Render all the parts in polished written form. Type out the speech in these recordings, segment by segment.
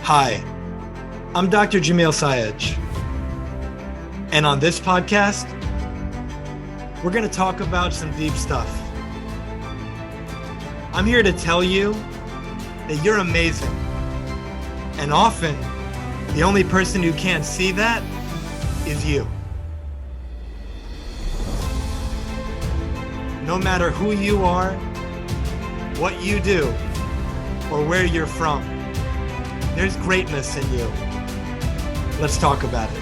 Hi, I'm Dr. Jamil Sayed, and on this podcast, we're going to talk about some deep stuff. I'm here to tell you that you're amazing, and often, the only person who can't see that is you. No matter who you are, what you do, or where you're from, there's greatness in you. Let's talk about it.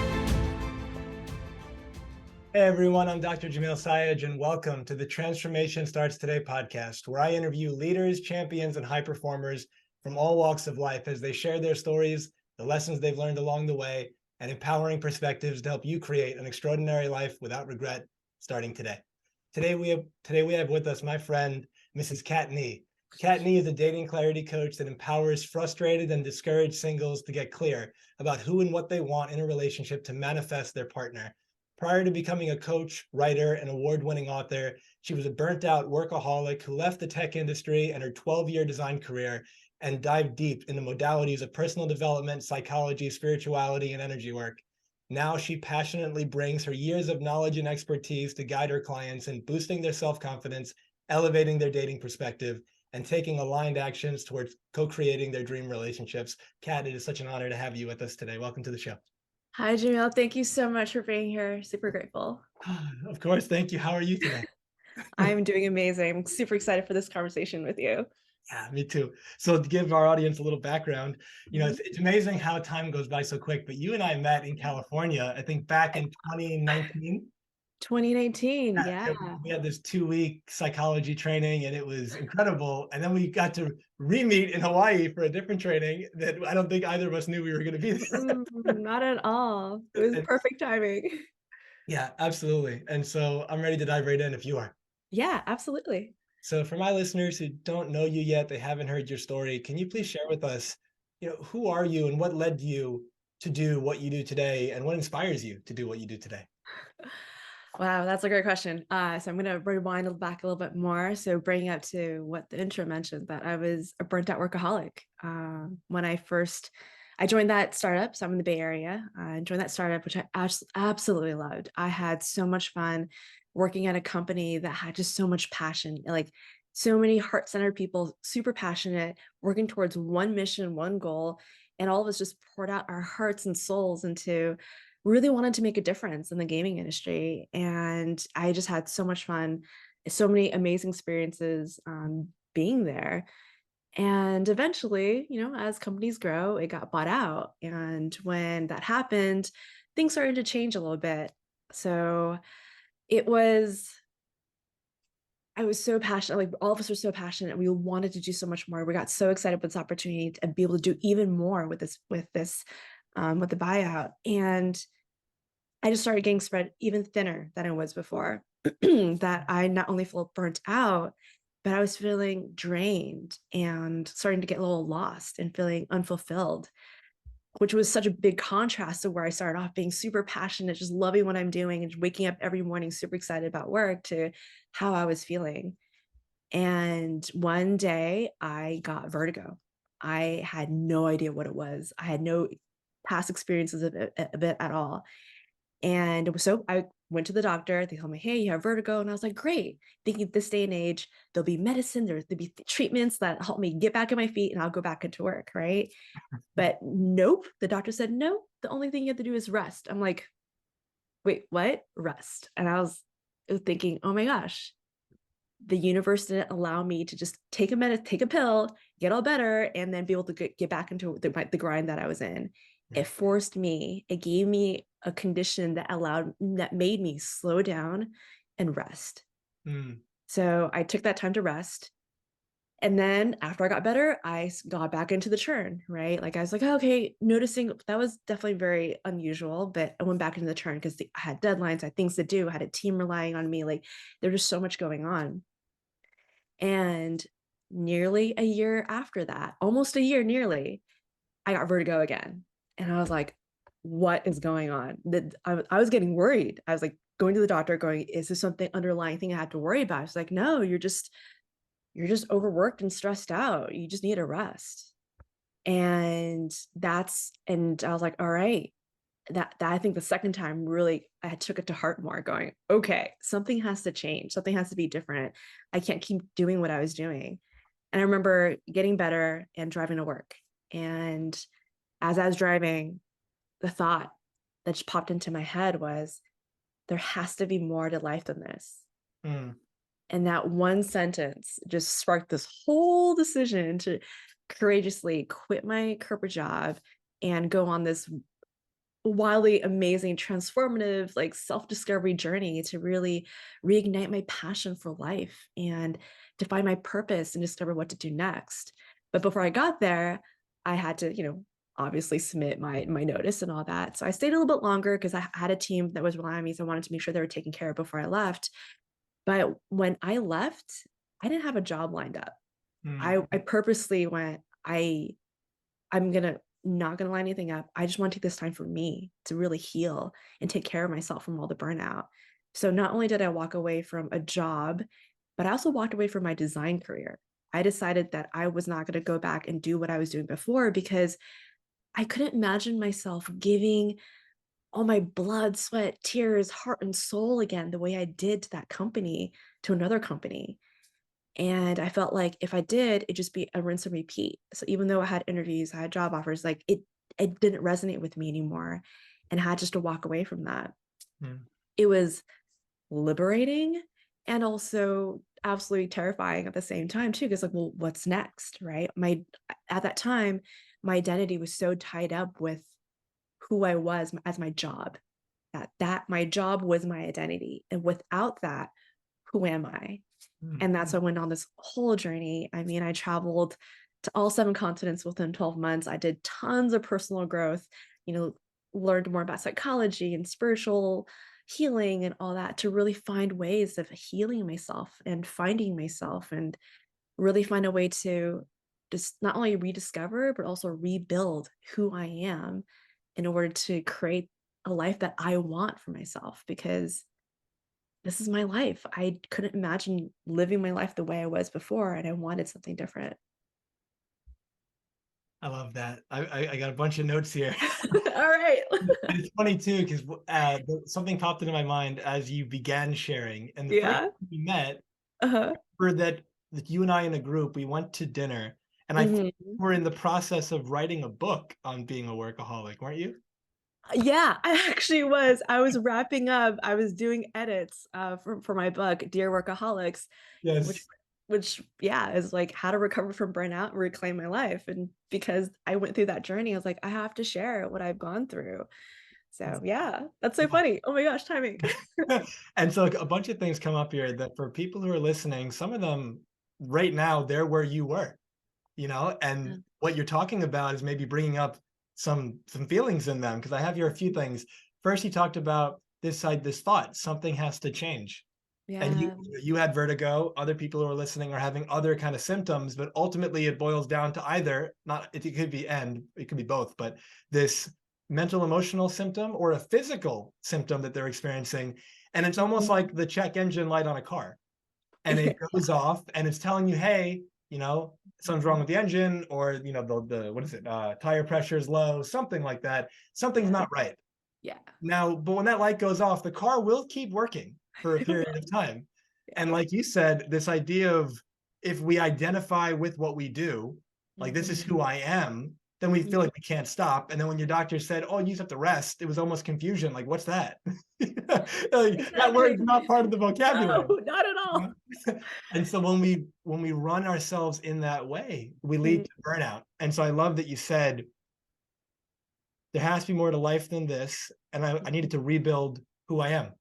Hey everyone, I'm Dr. Jamil Sayed, and welcome to the Transformation Starts Today podcast, where I interview leaders, champions, and high performers from all walks of life as they share their stories, the lessons they've learned along the way, and empowering perspectives to help you create an extraordinary life without regret starting today. Today we have with us my friend, Mrs. Nieh. Nieh is a dating clarity coach that empowers frustrated and discouraged singles to get clear about who and what they want in a relationship to manifest their partner. Prior to becoming a coach, writer, and award-winning author, she was a burnt-out workaholic who left the tech industry and her 12-year design career and dived deep in the modalities of personal development, psychology, spirituality, and energy work. Now she passionately brings her years of knowledge and expertise to guide her clients in boosting their self-confidence, elevating their dating perspective, and taking aligned actions towards co-creating their dream relationships. Kat, it is such an honor to have you with us today. Welcome to the show. Hi, Jamil. Thank you so much for being here. Super grateful. Of course. Thank you. How are you today? I'm doing amazing. I'm super excited for this conversation with you. Yeah, me too. So to give our audience a little background, it's amazing how time goes by so quick, but you and I met in California, I think back in 2019. 2019, yeah. We had this 2-week psychology training and it was incredible. And then we got to re-meet in Hawaii for a different training that I don't think either of us knew we were going to be there. Not at all. It was And perfect timing. yeah, absolutely. And so I'm ready to dive right in if you are. Yeah, absolutely. So for my listeners who don't know you yet, they haven't heard your story, can you please share with us, who are you and what led you to do what you do today and what inspires you to do what you do today? Wow, that's a great question. So I'm going to rewind back a little bit more. So bringing up to what the intro mentioned, that I was a burnt out workaholic. When I joined that startup, so I'm in the Bay Area. I joined that startup, which I absolutely loved. I had so much fun working at a company that had just so much passion, like so many heart-centered people, super passionate, working towards one mission, one goal. And all of us just poured out our hearts and souls into really wanted to make a difference in the gaming industry. And I just had so much fun, so many amazing experiences being there. And eventually, as companies grow, it got bought out. And when that happened, things started to change a little bit. So it was, I was so passionate, like all of us were so passionate. We wanted to do so much more. We got so excited with this opportunity to be able to do even more with the buyout. And I just started getting spread even thinner than I was before. That I not only felt burnt out, but I was feeling drained and starting to get a little lost and feeling unfulfilled, which was such a big contrast to where I started off being super passionate, just loving what I'm doing and waking up every morning super excited about work, to how I was feeling. And one day I got vertigo. I had no idea what it was. I had no past experiences of it at all. And I went to the doctor. They told me, hey, you have vertigo. And I was like, great. Thinking this day and age, there'll be medicine, there'll be treatments that help me get back on my feet and I'll go back into work. Right. But nope. The doctor said, no, the only thing you have to do is rest. I'm like, wait, what? Rest. And I was thinking, oh my gosh, the universe didn't allow me to just take a pill, get all better, and then be able to get back into the grind that I was in. It forced me, it gave me a condition that made me slow down and rest. So I took that time to rest. And then after I got better, I got back into the churn, right? Like I was like, oh, okay, noticing that was definitely very unusual, but I went back into the churn because I had deadlines, I had things to do, I had a team relying on me. Like there's just so much going on. And nearly a year after that, almost a year nearly, I got vertigo again. And I was like, what is going on? I was getting worried. I was like going to the doctor going, is this something underlying thing I have to worry about? It's like, no, you're just overworked and stressed out. You just need a rest. And I was like, all right, that I think the second time really I took it to heart more, going, okay, something has to change, something has to be different. I can't keep doing what I was doing. And I remember getting better and driving to work. And as I was driving, the thought that just popped into my head was, there has to be more to life than this. Mm, And that one sentence just sparked this whole decision to courageously quit my corporate job and go on this wildly amazing, transformative, like self-discovery journey to really reignite my passion for life and to find my purpose and discover what to do next. But before I got there, I had to, obviously submit my notice and all that. So I stayed a little bit longer because I had a team that was relying on me. So I wanted to make sure they were taken care of before I left. But when I left, I didn't have a job lined up. mm, I purposely went, I'm gonna not gonna line anything up. I just want to take this time for me to really heal and take care of myself from all the burnout. So not only did I walk away from a job, but I also walked away from my design career. I decided that I was not going to go back and do what I was doing before because I couldn't imagine myself giving all my blood, sweat, tears, heart, and soul again the way I did to that company, to another company. And I felt like if I did, it'd just be a rinse and repeat. So even though I had interviews, I had job offers, like it didn't resonate with me anymore. And I had just to walk away from that. mm. It was liberating and also absolutely terrifying at the same time too. Because like, well, what's next? Right. At that time, my identity was so tied up with who I was as my job. That my job was my identity. And without that, who am I? Mm. And that's why I went on this whole journey. I mean, I traveled to all 7 continents within 12 months. I did tons of personal growth, you know, learned more about psychology and spiritual healing and all that to really find ways of healing myself and finding myself and really find a way to just not only rediscover, but also rebuild who I am in order to create a life that I want for myself because this is my life. I couldn't imagine living my life the way I was before, and I wanted something different. I love that. I got a bunch of notes here. All right. And it's funny too, because something popped into my mind as you began sharing. And the first Yeah. time we met, Uh-huh. for that you and I in a group, we went to dinner, and I think Mhm. we're in the process of writing a book on being a workaholic, weren't you? Yeah, I actually was. I was wrapping up. I was doing edits for my book, Dear Workaholics, which Yes. yeah, is like how to recover from burnout and reclaim my life. And because I went through that journey, I was like, I have to share what I've gone through. So yeah, that's so funny. Oh my gosh, timing. And so like, a bunch of things come up here that for people who are listening, some of them right now, they're where you were, and what you're talking about is maybe bringing up some feelings in them. Because I have here a few things. First, you talked about this thought, something has to change. And you Yeah. you had vertigo, other people who are listening are having other kind of symptoms, but ultimately it boils down to either, not it could be and it could be both, but this mental emotional symptom or a physical symptom that they're experiencing. And it's almost Mhm. like the check engine light on a car. And it goes off and it's telling you, hey, something's wrong with the engine, or the what is it? Tire pressure is low, something like that. Something's Yeah. not right. Yeah. Now, but when that light goes off, the car will keep working for a period of time. And Yeah. like you said, this idea of if we identify with what we do, like this is Mhm. who I am, then we feel Mhm. like we can't stop. And then when your doctor said, "Oh, you just have to rest," it was almost confusion. Like, what's that? Like, that Exactly. word's not part of the No, vocabulary. not at You all. know? And so when we run ourselves in that way, we lead Mhm. to burnout. And so I love that you said there has to be more to life than this, and I needed to rebuild who I am.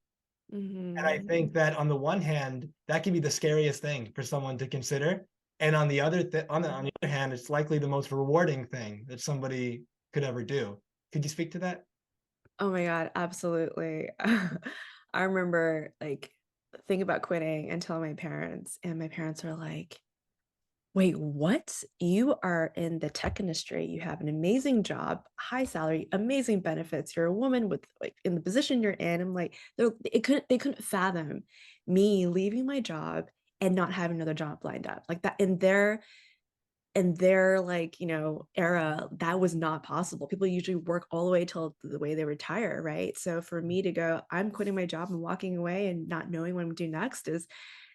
And I Mhm. think that on the one hand, that can be the scariest thing for someone to consider, and on the on the other hand, it's likely the most rewarding thing that somebody could ever do. Could you speak to that? Oh my God, absolutely. I remember like thinking about quitting and telling my parents, and my parents are like, wait, what? You are in the tech industry. You have an amazing job, high salary, amazing benefits. You're a woman with like in the position you're in. I'm like, they couldn't fathom me leaving my job and not having another job lined up like that. In their in their like, era, that was not possible. People usually work all the way till the way they retire, right? So for me to go, I'm quitting my job and walking away and not knowing what I'm doing next is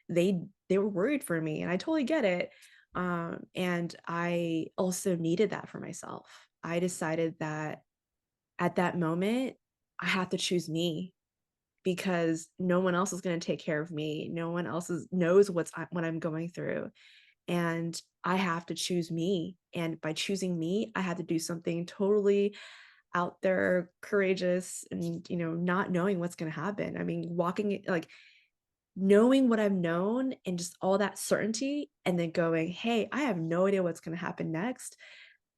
they were worried for me, and I totally get it. And I also needed that for myself. I decided that at that moment, I have to choose me because no one else is going to take care of me. No one else knows what I'm going through, and I have to choose me. And by choosing me, I had to do something totally out there, courageous, and not knowing what's going to happen. I mean, like knowing what I've known and just all that certainty, and then going, hey, I have no idea what's going to happen next,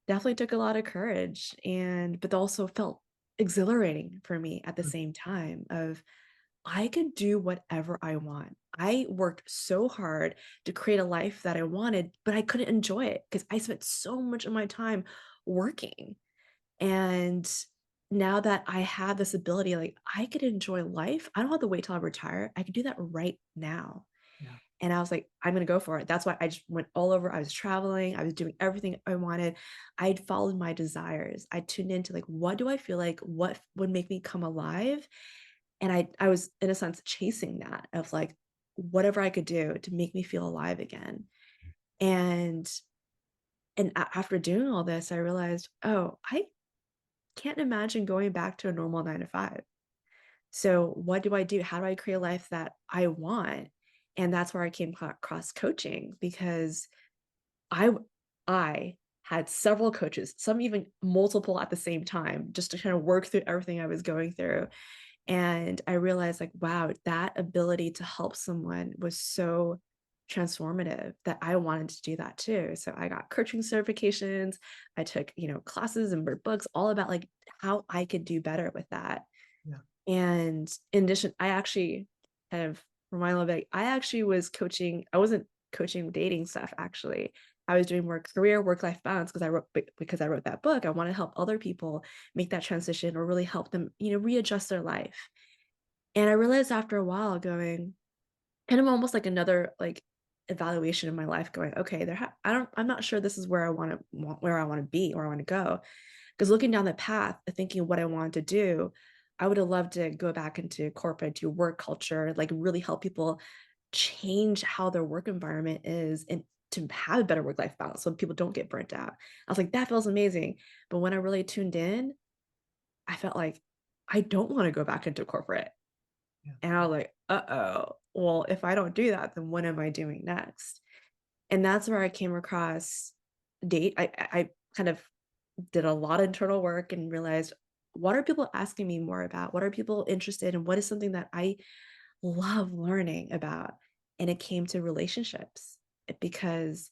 definitely took a lot of courage. But also felt exhilarating for me at the Mm. same time of I could do whatever I want. I worked so hard to create a life that I wanted, but I couldn't enjoy it because I spent so much of my time working. And now that I have this ability, like I could enjoy life. I don't have to wait till I retire. I could do that right now. Yeah. And I was like, I'm gonna go for it. That's why I just went all over. I was traveling, I was doing everything I wanted. I'd followed my desires. I tuned into like, what do I feel like? What would make me come alive? And I was in a sense chasing that of like whatever I could do to make me feel alive again. And after doing all this, I realized, oh, I can't imagine going back to a normal 9 to 5. So what do I do? How do I create a life that I want? And that's where I came across coaching because I I had several coaches, some even multiple at the same time, just to kind of work through everything I was going through. And I realized like, wow, that ability to help someone was so transformative that I wanted to do that too. So I got coaching certifications. I took, classes and read books all about like how I could do better with that. Yeah. And in addition, I actually kind of remind a little bit, I actually was coaching, I wasn't coaching dating stuff actually. I was doing more career work-life balance because I wrote that book. I want to help other people make that transition or really help them, readjust their life. And I realized after a while going, kind of almost like another like evaluation of my life going, okay, I'm not sure this is where where I want to be, where I want to go. Because looking down the path, thinking what I wanted to do, I would have loved to go back into corporate, do work culture, like really help people change how their work environment is and to have a better work-life balance so people don't get burnt out. I was like, that feels amazing. But when I really tuned in, I felt like I don't want to go back into corporate. Yeah. And I was like, uh-oh. Well, if I don't do that, then what am I doing next? And that's where I came across date. I kind of did a lot of internal work and realized what are people asking me more about? What are people interested in? What is something that I love learning about? And it came to relationships because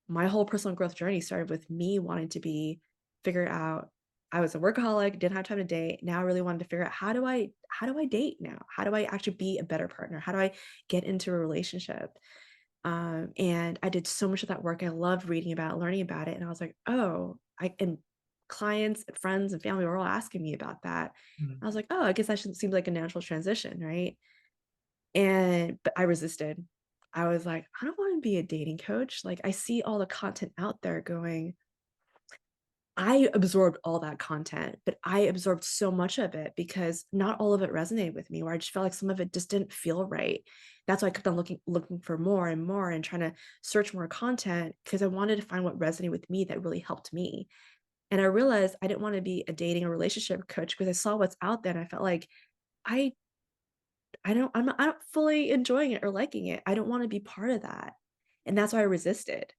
my whole personal growth journey started with me wanting to figure out I was a workaholic, didn't have time to date. Now I really wanted to figure out how do I date now? How do I actually be a better partner? How do I get into a relationship? And I did so much of that work. I loved reading about it, learning about it. And I was like, oh, and clients and friends and family were all asking me about that. Mm. I was like, oh, I guess that should seem like a natural transition, right? But I resisted. I was like, I don't want to be a dating coach. Like I see all the content out there going, I absorbed all that content, but I absorbed so much of it because not all of it resonated with me, where I just felt like some of it just didn't feel right. That's why I kept on looking for more and more and trying to search more content because I wanted to find what resonated with me that really helped me. And I realized I didn't want to be a dating or relationship coach because I saw what's out there and I felt like I I'm not fully enjoying it or liking it. I don't want to be part of that. And that's why I resisted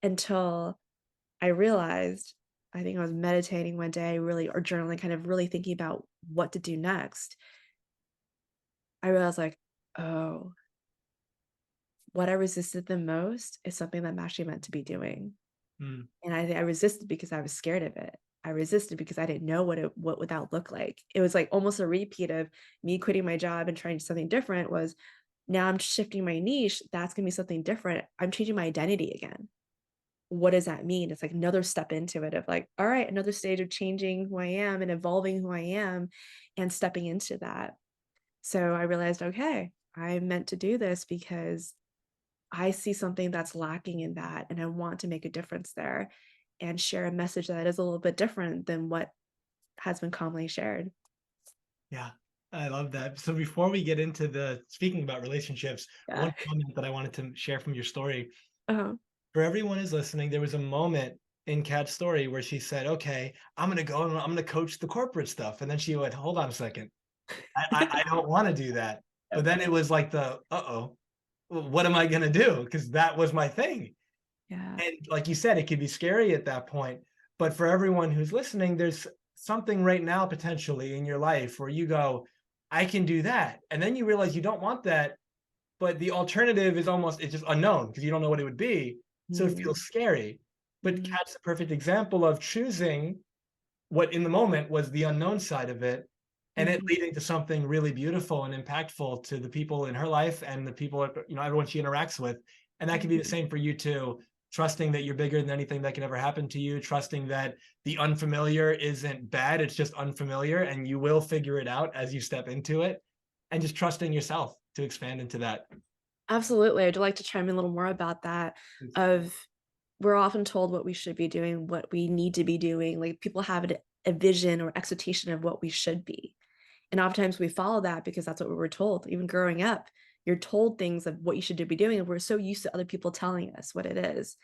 until I realized, I think I was meditating one day really or journaling, kind of really thinking about what to do next. I realized like, oh, what I resisted the most is something that I'm actually meant to be doing. Mm. And I think I resisted because I was scared of it. I resisted because I didn't know what would that look like. It was like almost a repeat of me quitting my job and trying something different was now I'm shifting my niche. That's gonna be something different. I'm changing my identity again. What does that mean? It's like another step into it of like, all right, another stage of changing who I am and evolving who I am and stepping into that. So I realized, okay, I'm meant to do this because I see something that's lacking in that, and I want to make a difference there and share a message that is a little bit different than what has been commonly shared. Yeah, I love that. So before we get into the speaking about relationships, one Yeah. comment that I wanted to share from your story, Uh-huh. for everyone who's listening, there was a moment in Kat's story where she said, "Okay, I'm gonna go and I'm gonna coach the corporate stuff." And then she went, "Hold on a second. I don't want to do that." But Yep. then it was like the, uh-oh, what am I gonna do? Because that was my thing. Yeah. And like you said, it could be scary at that point. But for everyone who's listening, there's something right now potentially in your life where you go, I can do that. And then you realize you don't want that, but the alternative is almost it's just unknown because you don't know what it would be. So it Mm, feels scary. But mhm, Kat's a perfect example of choosing what in the moment was the unknown side of it and it mhm, leading to something really beautiful and impactful to the people in her life and the people, everyone she interacts with. And that could be the mhm. same for you too, trusting that you're bigger than anything that can ever happen to you, trusting that the unfamiliar isn't bad, it's just unfamiliar and you will figure it out as you step into it, and just trusting yourself to expand into that. Absolutely. I'd like to chime in a little more about that of we're often told what we should be doing, what we need to be doing. Like people have a vision or expectation of what we should be. And oftentimes we follow that because that's what we were told. Even growing up, you're told things of what you should be doing. And we're so used to other people telling us what it is.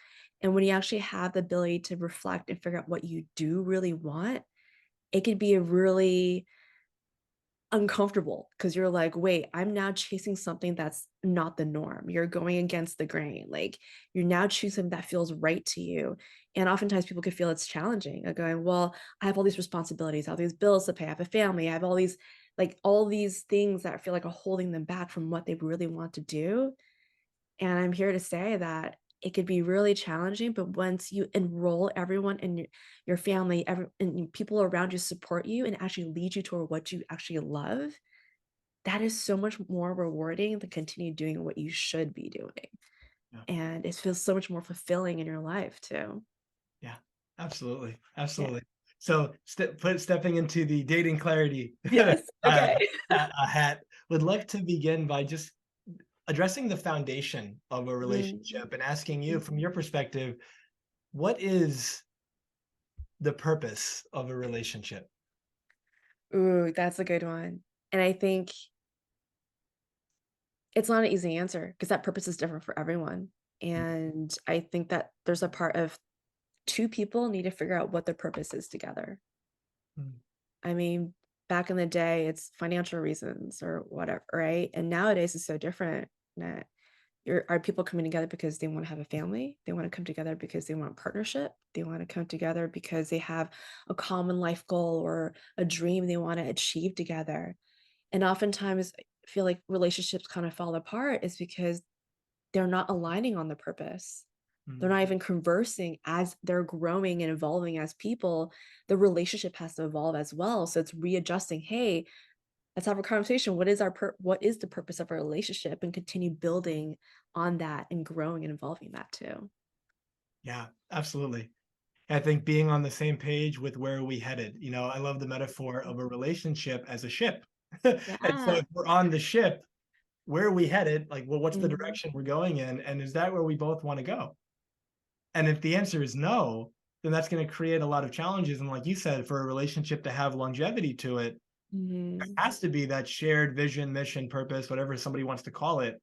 And when you actually have the ability to reflect and figure out what you do really want, it could be a really uncomfortable because you're like, wait, I'm now chasing something that's not the norm. You're going against the grain. Like you're now choosing that feels right to you. And oftentimes people could feel it's challenging of going, well, I have all these responsibilities, all these bills to pay, I have a family, I have all these things that feel like are holding them back from what they really want to do. And I'm here to say that it could be really challenging, but once you enroll everyone in your family, and people around you support you and actually lead you toward what you actually love, that is so much more rewarding than continue doing what you should be doing. Yeah. And it feels so much more fulfilling in your life too. Yeah, absolutely, Yeah. absolutely. So stepping into the dating clarity Yes. uh, Okay. a hat, would love to begin by just addressing the foundation of a Mhm. relationship and asking you, from Mhm. your perspective, what is the purpose of a relationship? Ooh, that's a good one. And I think it's not an easy answer because that purpose is different for everyone. And I think that there's a part of two people need to figure out what their purpose is together. Mm, I mean, back in the day, it's financial reasons or whatever, right? And nowadays it's so different. That are people coming together because they want to have a family? They want to come together because they want partnership. They want to come together because they have a common life goal or a dream they want to achieve together. And oftentimes, I feel like relationships kind of fall apart is because they're not aligning on the purpose. They're mm. not even conversing as they're growing and evolving as people. The relationship has to evolve as well. So it's readjusting. Hey, let's have a conversation. What is the purpose of our relationship, and continue building on that and growing and evolving that too. Yeah, absolutely. I think being on the same page with where we headed. I love the metaphor of a relationship as a ship. And so Yeah. if we're on the ship, where are we headed? Like, well, what's the Mhm. direction we're going in? And is that where we both want to go? And if the answer is no, then that's going to create a lot of challenges. And like you said, for a relationship to have longevity to it, there Mhm. has to be that shared vision, mission, purpose, whatever somebody wants to call it.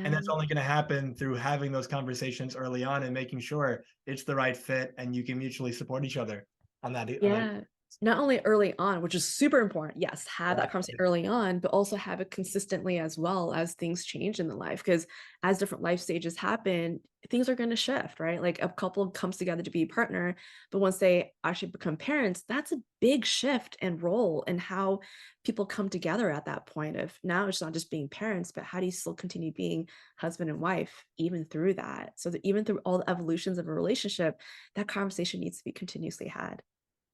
And Yeah. that's only going to happen through having those conversations early on and making sure it's the right fit and you can mutually support each other on that. Yeah. Not only early on, which is super important. Yes, have that conversation early on, but also have it consistently as well as things change in the life. Because as different life stages happen, things are going to shift, right? Like a couple comes together to be a partner, but once they actually become parents, that's a big shift and role in how people come together at that point of now it's not just being parents, but how do you still continue being husband and wife even through that? So that even through all the evolutions of a relationship, that conversation needs to be continuously had.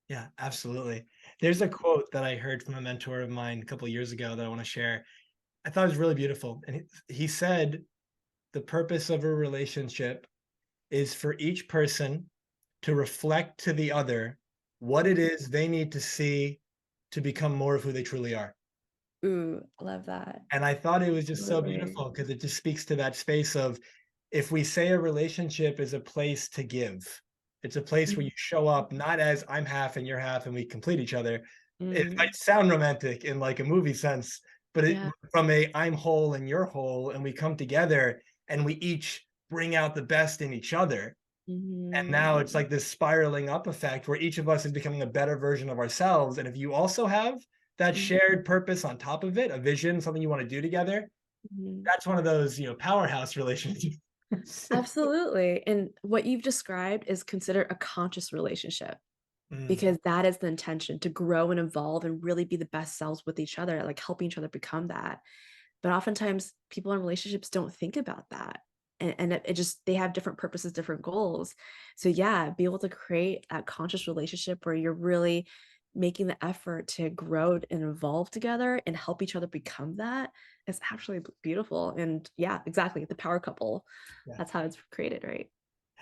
Yeah, absolutely. There's a quote that I heard from a mentor of mine a couple of years ago that I want to share. I thought it was really beautiful. And he said, the purpose of a relationship is for each person to reflect to the other what it is they need to see to become more of who they truly are. Ooh, love that. And I thought it was just so Absolutely. beautiful because it just speaks to that space of if we say a relationship is a place to give, it's a place where Mhm. you show up not as I'm half and you're half and we complete each other. It Mhm. might sound romantic in like a movie sense, but it Yeah. from a I'm whole and you're whole and we come together and we each bring out the best in each other. And now it's Mhm. like this spiraling up effect where each of us is becoming a better version of ourselves. And if you also have that Mhm. shared purpose on top of it, a vision, something you want to do together, Mhm. that's one of those, powerhouse relationships. Absolutely. And what you've described is considered a conscious relationship Mm, because that is the intention to grow and evolve and really be the best selves with each other, like helping each other become that. But oftentimes people in relationships don't think about that. And it just they have different purposes, different goals. So yeah, be able to create that conscious relationship where you're really making the effort to grow and evolve together and help each other become that is absolutely beautiful. And yeah, exactly. The power couple. yeah. That's how it's created, right?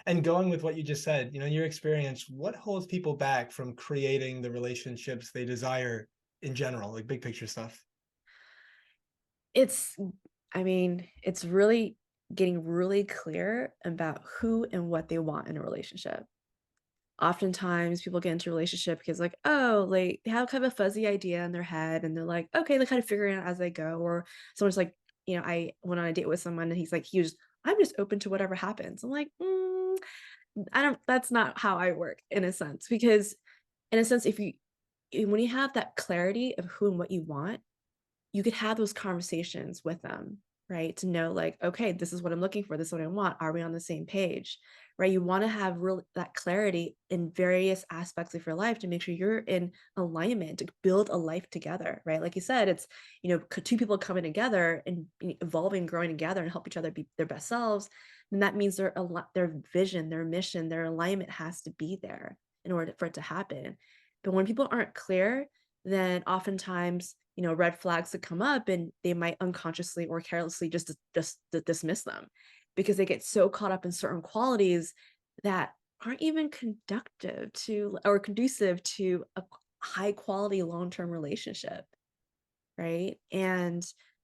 And going with what you just said, in your experience, what holds people back from creating the relationships they desire in general, like big picture stuff? It's I mean, it's really getting really clear about who and what they want in a relationship. Oftentimes people get into a relationship because like, oh, like they have kind of a fuzzy idea in their head and they're like, okay, they're kind of figuring it out as they go. Or someone's like, I went on a date with someone and he's like, I'm just open to whatever happens. I'm like, I don't, that's not how I work in a sense, because in a sense, when you have that clarity of who and what you want, you could have those conversations with them, right? To know like, okay, this is what I'm looking for, this is what I want. Are we on the same page? Right? You want to have real that clarity in various aspects of your life to make sure you're in alignment to build a life together, right? Like you said, it's two people coming together and evolving, growing together, and help each other be their best selves. And that means their vision, their mission, their alignment has to be there in order for it to happen. But when people aren't clear, then oftentimes red flags that come up and they might unconsciously or carelessly just dismiss them because they get so caught up in certain qualities that aren't even conductive to or conducive to a high quality long-term relationship, right? And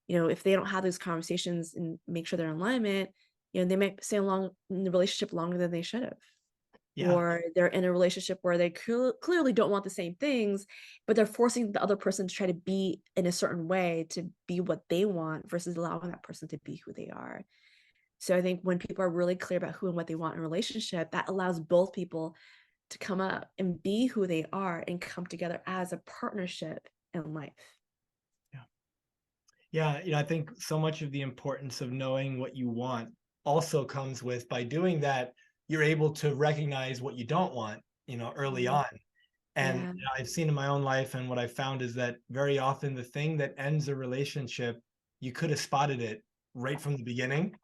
if they don't have those conversations and make sure they're in alignment, they might stay along in the relationship longer than they should have, Yeah. or they're in a relationship where they clearly don't want the same things, but they're forcing the other person to try to be in a certain way to be what they want versus allowing that person to be who they are. So I think when people are really clear about who and what they want in a relationship, that allows both people to come up and be who they are and come together as a partnership in life. Yeah. Yeah, I think so much of the importance of knowing what you want also comes with by doing that, you're able to recognize what you don't want, early Mhm. on. And Yeah. I've seen in my own life, and what I've found is that very often the thing that ends a relationship, you could have spotted it right from the beginning,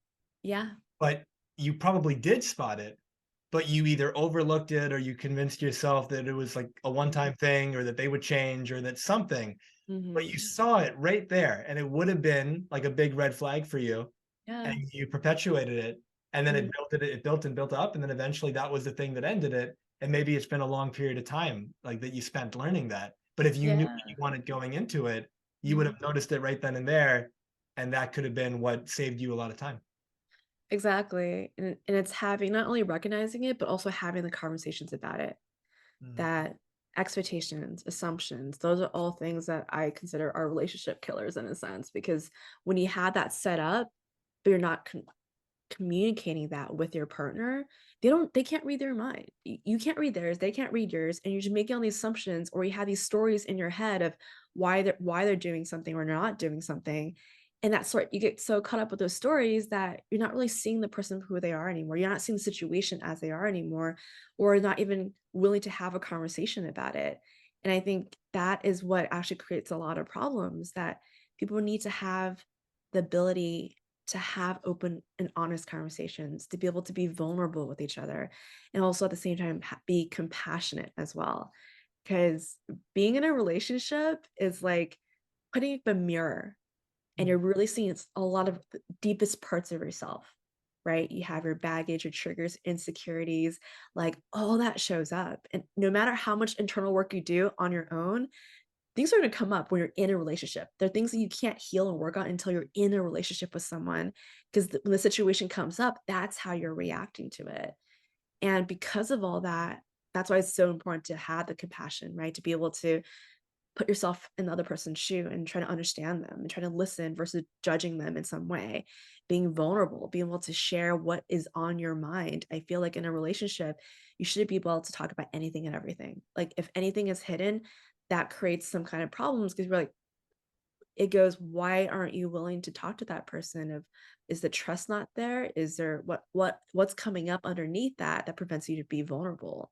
Yeah. but you probably did spot it, but you either overlooked it or you convinced yourself that it was like a one-time thing or that they would change or that something, but you Hmm. saw it right there and it would have been like a big red flag for you and Yeah. you perpetuated it and then Mhm. it built and built up and then eventually that was the thing that ended it, and maybe it's been a long period of time like that you spent learning that, but if you knew what Yeah. you wanted going into it, you would Mhm. have noticed it right then and there, and that could have been what saved you a lot of time. Exactly. And it's having not only recognizing it, but also having the conversations about it. Mm, That expectations, assumptions, those are all things that I consider are relationship killers in a sense, because when you have that set up, but you're not communicating that with your partner, they can't read their mind. You can't read theirs, they can't read yours, and you're just making all these assumptions, or you have these stories in your head of why they're doing something or not doing something. And that sort you get so caught up with those stories that you're not really seeing the person for who they are anymore. You're not seeing the situation as they are anymore, or not even willing to have a conversation about it. And I think that is what actually creates a lot of problems, that people need to have the ability to have open and honest conversations, to be able to be vulnerable with each other, and also at the same time be compassionate as well. Because being in a relationship is like putting up a mirror, and mm. you're really seeing a lot of the deepest parts of yourself, right? You have your baggage, your triggers, insecurities, like all that shows up. And no matter how much internal work you do on your own, things are going to come up when you're in a relationship. There are things that you can't heal and work on until you're in a relationship with someone, because when the situation comes up, that's how you're reacting to it. And because of all that, that's why it's so important to have the compassion, right? To be able to put yourself in the other person's shoe and try to understand them and try to listen versus judging them in some way. Being vulnerable, being able to share what is on your mind. I feel like in a relationship, you should be able to talk about anything and everything. Like if anything is hidden, that creates some kind of problems because you're like, it goes, why aren't you willing to talk to that person? Of is the trust not there? Is there what's coming up underneath that that prevents you to be vulnerable?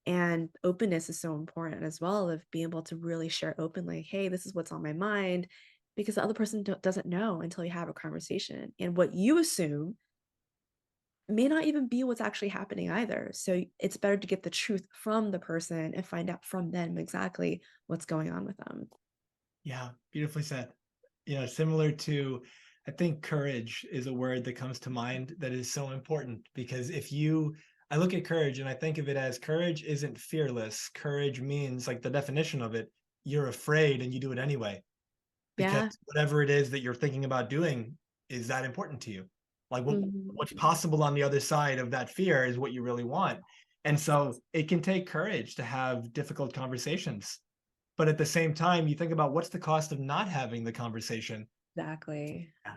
And openness is so important as well, of being able to really share openly, hey, this is what's on my mind, because the other person doesn't know until you have a conversation. And what you assume may not even be what's actually happening either. So it's better to get the truth from the person and find out from them exactly what's going on with them. Yeah, beautifully said. Similar to, I think courage is a word that comes to mind that is so important because I look at courage and I think of it as courage isn't fearless. Courage means, like the definition of it, you're afraid and you do it anyway because Yeah. whatever it is that you're thinking about doing is that important to you. Like Mhm. what's possible on the other side of that fear is what you really want. And so it can take courage to have difficult conversations, but at the same time, you think about what's the cost of not having the conversation. Exactly. Yeah.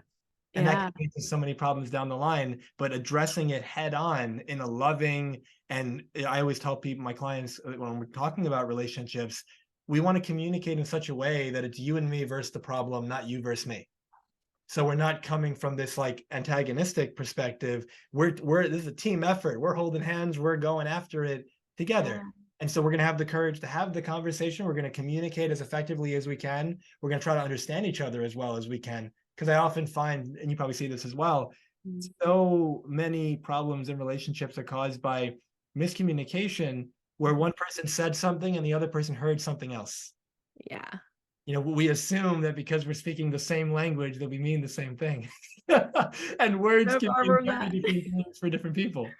And that Yeah. can lead to so many problems down the line, but addressing it head on in a loving, and I always tell people, my clients, when we're talking about relationships, we want to communicate in such a way that it's you and me versus the problem, not you versus me. So we're not coming from this like antagonistic perspective. We're this is a team effort. We're holding hands, we're going after it together. Yeah. And so we're going to have the courage to have the conversation. We're going to communicate as effectively as we can. We're going to try to understand each other as well as we can. Because I often find, and you probably see this as well, Mm. so many problems in relationships are caused by miscommunication where Mhm. one person said something and the other person heard something else. Yeah. We assume that because we're speaking the same language that we mean the same thing. And words So can far mean from very that. different things for different people.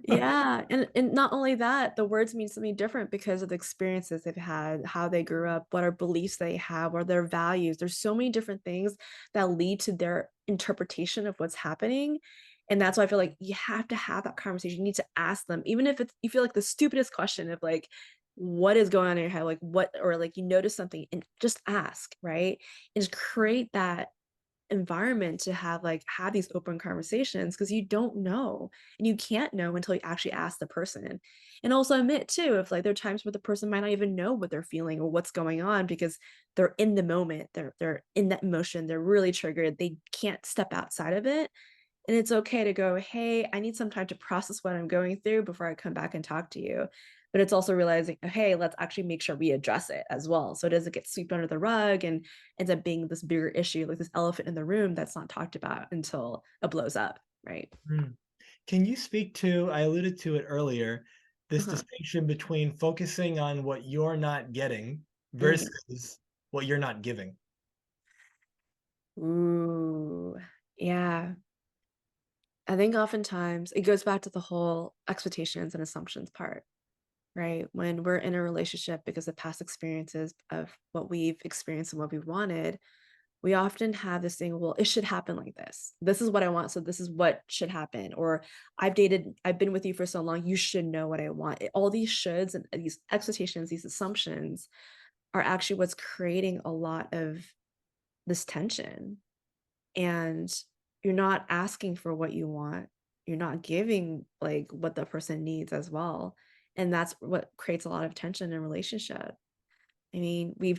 Yeah, and not only that, the words mean something different because of the experiences they've had, how they grew up, what are beliefs they have, or their values. There's so many different things that lead to their interpretation of what's happening. And that's why I feel like you have to have that conversation. You need to ask them, even if it's you feel like the stupidest question of like, what is going on in your head? Like what, or like you notice something and just ask, right? And just create that environment to have these open conversations because you don't know and you can't know until you actually ask the person. And also admit too if like there are times where the person might not even know what they're feeling or what's going on because they're in the moment, they're in that emotion, they're really triggered, they can't step outside of it. And it's okay to go, hey, I need some time to process what I'm going through before I come back and talk to you. But it's also realizing, hey, let's actually make sure we address it as well. So it doesn't get swept under the rug and ends up being this bigger issue, like this elephant in the room that's not talked about until it blows up. Right. Hmm. Can you speak to, I alluded to it earlier, this Uh-huh. distinction between focusing on what you're not getting Mm. versus what you're not giving? Ooh. Yeah. I think oftentimes it goes back to the whole expectations and assumptions part, right? When we're in a relationship because of past experiences of what we've experienced and what we wanted, we often have this thing, well, it should happen like this. This is what I want, so this is what should happen. Or I've been with you for so long, you should know what I want. All these shoulds and these expectations, these assumptions are actually what's creating a lot of this tension. And you're not asking for what you want. You're not giving like what the person needs as well. And that's what creates a lot of tension in a relationship. I mean, we've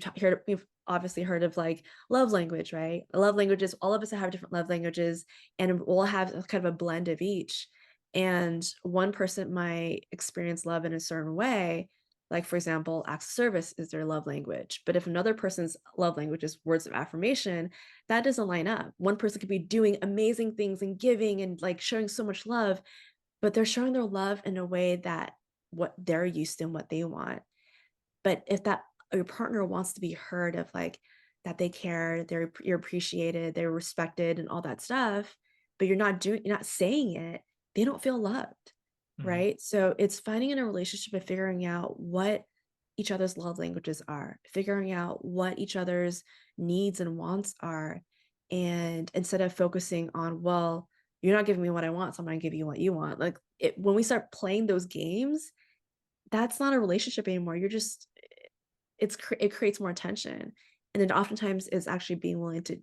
obviously heard of like love language, right? Love languages, all of us have different love languages and we'll have kind of a blend of each. And one person might experience love in a certain way, like for example, acts of service is their love language. But if another person's love language is words of affirmation, that doesn't line up. One person could be doing amazing things and giving and like showing so much love, but they're showing their love in a way that what they're used to and what they want. But if that your partner wants to be heard of like that they care, you're appreciated, they're respected and all that stuff, but you're not saying it, they don't feel loved, Mhm. right? So it's finding in a relationship and figuring out what each other's love languages are, figuring out what each other's needs and wants are. And instead of focusing on, well, you're not giving me what I want, so I'm gonna give you what you want. Like when we start playing those games, that's not a relationship anymore. You're just it creates more tension. And then oftentimes it's actually being willing to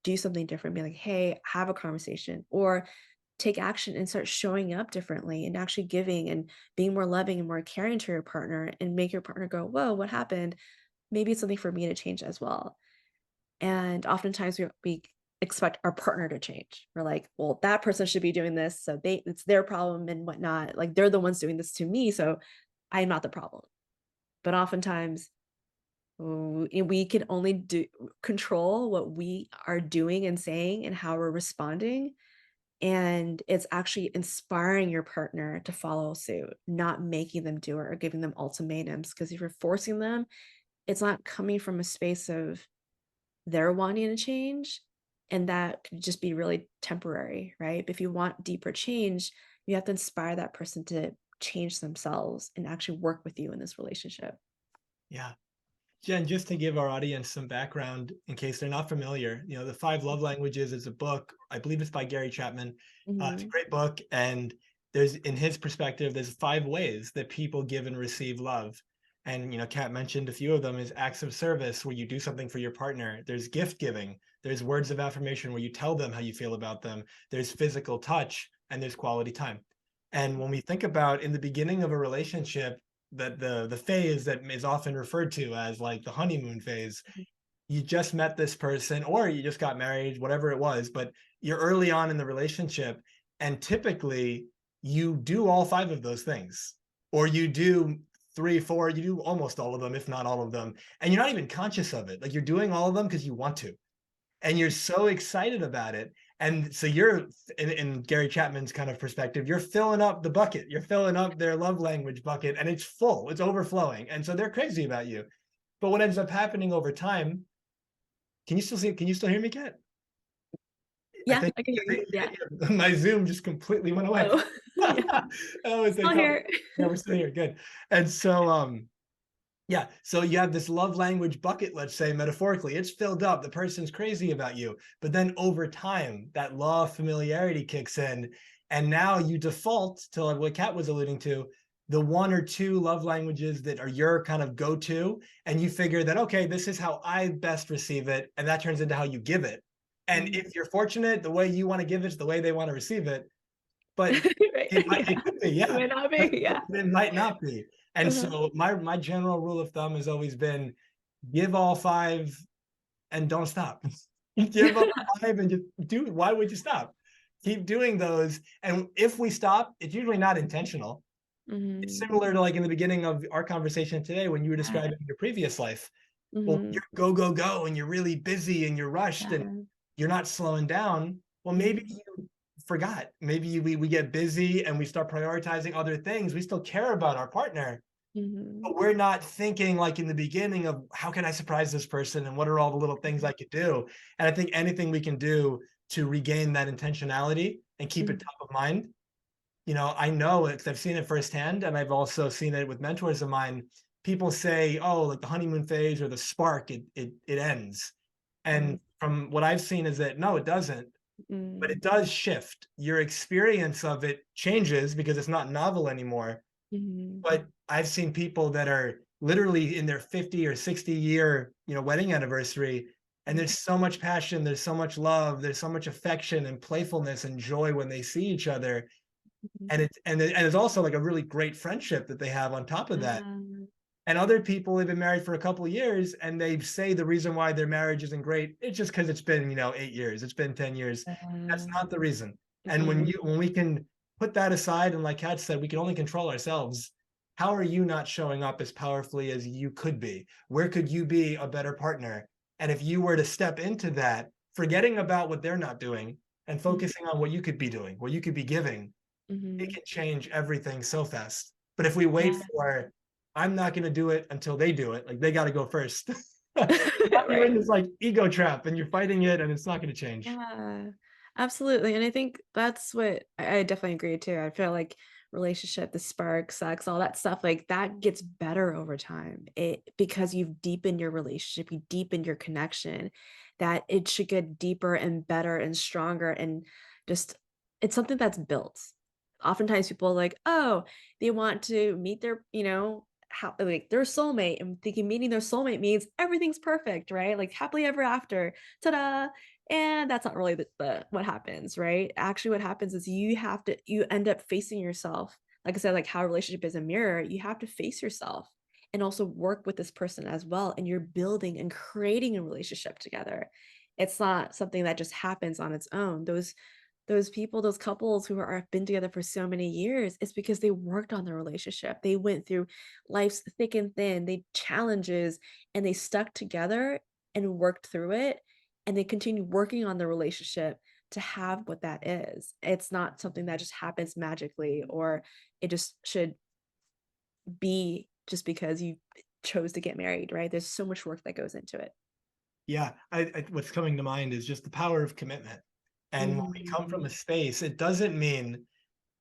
do something different, be like, hey, have a conversation or take action and start showing up differently and actually giving and being more loving and more caring to your partner and make your partner go, whoa, what happened? Maybe it's something for me to change as well. And oftentimes we expect our partner to change. We're like, well, that person should be doing this. So it's their problem and whatnot. Like they're the ones doing this to me. So I'm not the problem. But oftentimes we can only do control what we are doing and saying and how we're responding. And it's actually inspiring your partner to follow suit, not making them do it or giving them ultimatums. Because if you're forcing them, it's not coming from a space of they're wanting to change. And that could just be really temporary, right? But if you want deeper change, you have to inspire that person to change themselves and actually work with you in this relationship. Yeah. Jen, just to give our audience some background in case they're not familiar, The Five Love Languages is a book. I believe it's by Gary Chapman. It's a Mhm, great book. And in his perspective, there's 5 ways that people give and receive love. And, Kat mentioned a few of them is acts of service where you do something for your partner. There's gift giving. There's words of affirmation where you tell them how you feel about them. There's physical touch and there's quality time. And when we think about in the beginning of a relationship, that the phase that is often referred to as like the honeymoon phase, mhm, you just met this person or you just got married, whatever it was, but you're early on in the relationship, and typically you do all 5 of those things, or you do 3 4, you do almost all of them if not all of them, and you're not even conscious of it. Like you're doing all of them because you want to, and you're so excited about it. And so you're in Gary Chapman's kind of perspective, you're filling up the bucket, you're filling up their love language bucket, and it's full, it's overflowing. And so they're crazy about you. But what ends up happening over time, can you still hear me, Kat? I yeah, think I can hear you. Yeah. my Zoom just completely went away. Oh, yeah. Oh, it's a Still couple. here. Yeah, we're still here. Good. And so yeah, so you have this love language bucket, let's say metaphorically, it's filled up. The person's crazy about you. But then over time, that law of familiarity kicks in. And now you default to what Kat was alluding to, the 1 or 2 love languages that are your kind of go to. And you figure that, okay, this is how I best receive it. And that turns into how you give it. And Mhm. if you're fortunate, the way you want to give it is the way they want to receive it. But Right, it yeah. could be, It yeah, might not but be, yeah. it might not be. And Uh-huh. so my general rule of thumb has always been give all 5 and don't stop. Give all 5 and just do it. Why would you stop? Keep doing those. And if we stop, it's usually not intentional. It's Mhm. similar to like in the beginning of our conversation today when you were Yeah. describing your previous life. Well, Mhm. you're go, go, go, and you're really busy and you're rushed and Yeah. you're not slowing down. Well, maybe Mhm. you forgot. Maybe we get busy and we start prioritizing other things. We still care about our partner, Mhm. but we're not thinking like in the beginning of how can I surprise this person and what are all the little things I could do. And I think anything we can do to regain that intentionality and keep it Mhm. top of mind. I know it because I've seen it firsthand, and I've also seen it with mentors of mine. People say, "Oh, like the honeymoon phase or the spark, it ends." Mhm. And from what I've seen is that no, it doesn't, but Mhm. it does shift. Your experience of it changes because it's not novel anymore. Mhm. But I've seen people that are literally in their 50 or 60 year, wedding anniversary, and Mhm. there's so much passion, there's so much love, there's so much affection and playfulness and joy when they see each other. Mhm. And it's also like a really great friendship that they have on top of that. Um, And other people have been married for a couple of years and they say the reason why their marriage isn't great, it's just because it's been, 8 years, it's been 10 years. That's not the reason. And when mhm. you when we can put that aside, and like Kat said, we can only control ourselves. How are you not showing up as powerfully as you could be? Where could you be a better partner? And if you were to step into that, forgetting about what they're not doing and Mhm. focusing on what you could be doing, what you could be giving, it Mhm. can change everything so fast. But if we wait Yeah. for, I'm not going to do it until they do it, like they got to go first. You're Right. in this like ego trap and you're fighting it and it's not going to change. Yeah, absolutely, and I think that's what I definitely agree too. I feel like relationship, the spark, sex, all that stuff, like that gets better over time. It because you've deepened your relationship, you deepen your connection, that it should get deeper and better and stronger and just it's something that's built. Oftentimes people are like, oh, they want to meet their, how like their soulmate and thinking meeting their soulmate means everything's perfect, right? Like happily ever after. Ta-da. And that's not really the what happens, right? Actually, what happens is you end up facing yourself. Like I said, like how a relationship is a mirror, you have to face yourself and also work with this person as well. And you're building and creating a relationship together. It's not something that just happens on its own. Those people, those couples who are been together for so many years, it's because they worked on their relationship. They went through life's thick and thin, they challenges, and they stuck together and worked through it, and they continue working on the relationship to have what that is. It's not something that just happens magically or it just should be just because you chose to get married, right? There's so much work that goes into it. Yeah, what's coming to mind is just the power of commitment. And when we come from a Mhm. space, it doesn't mean,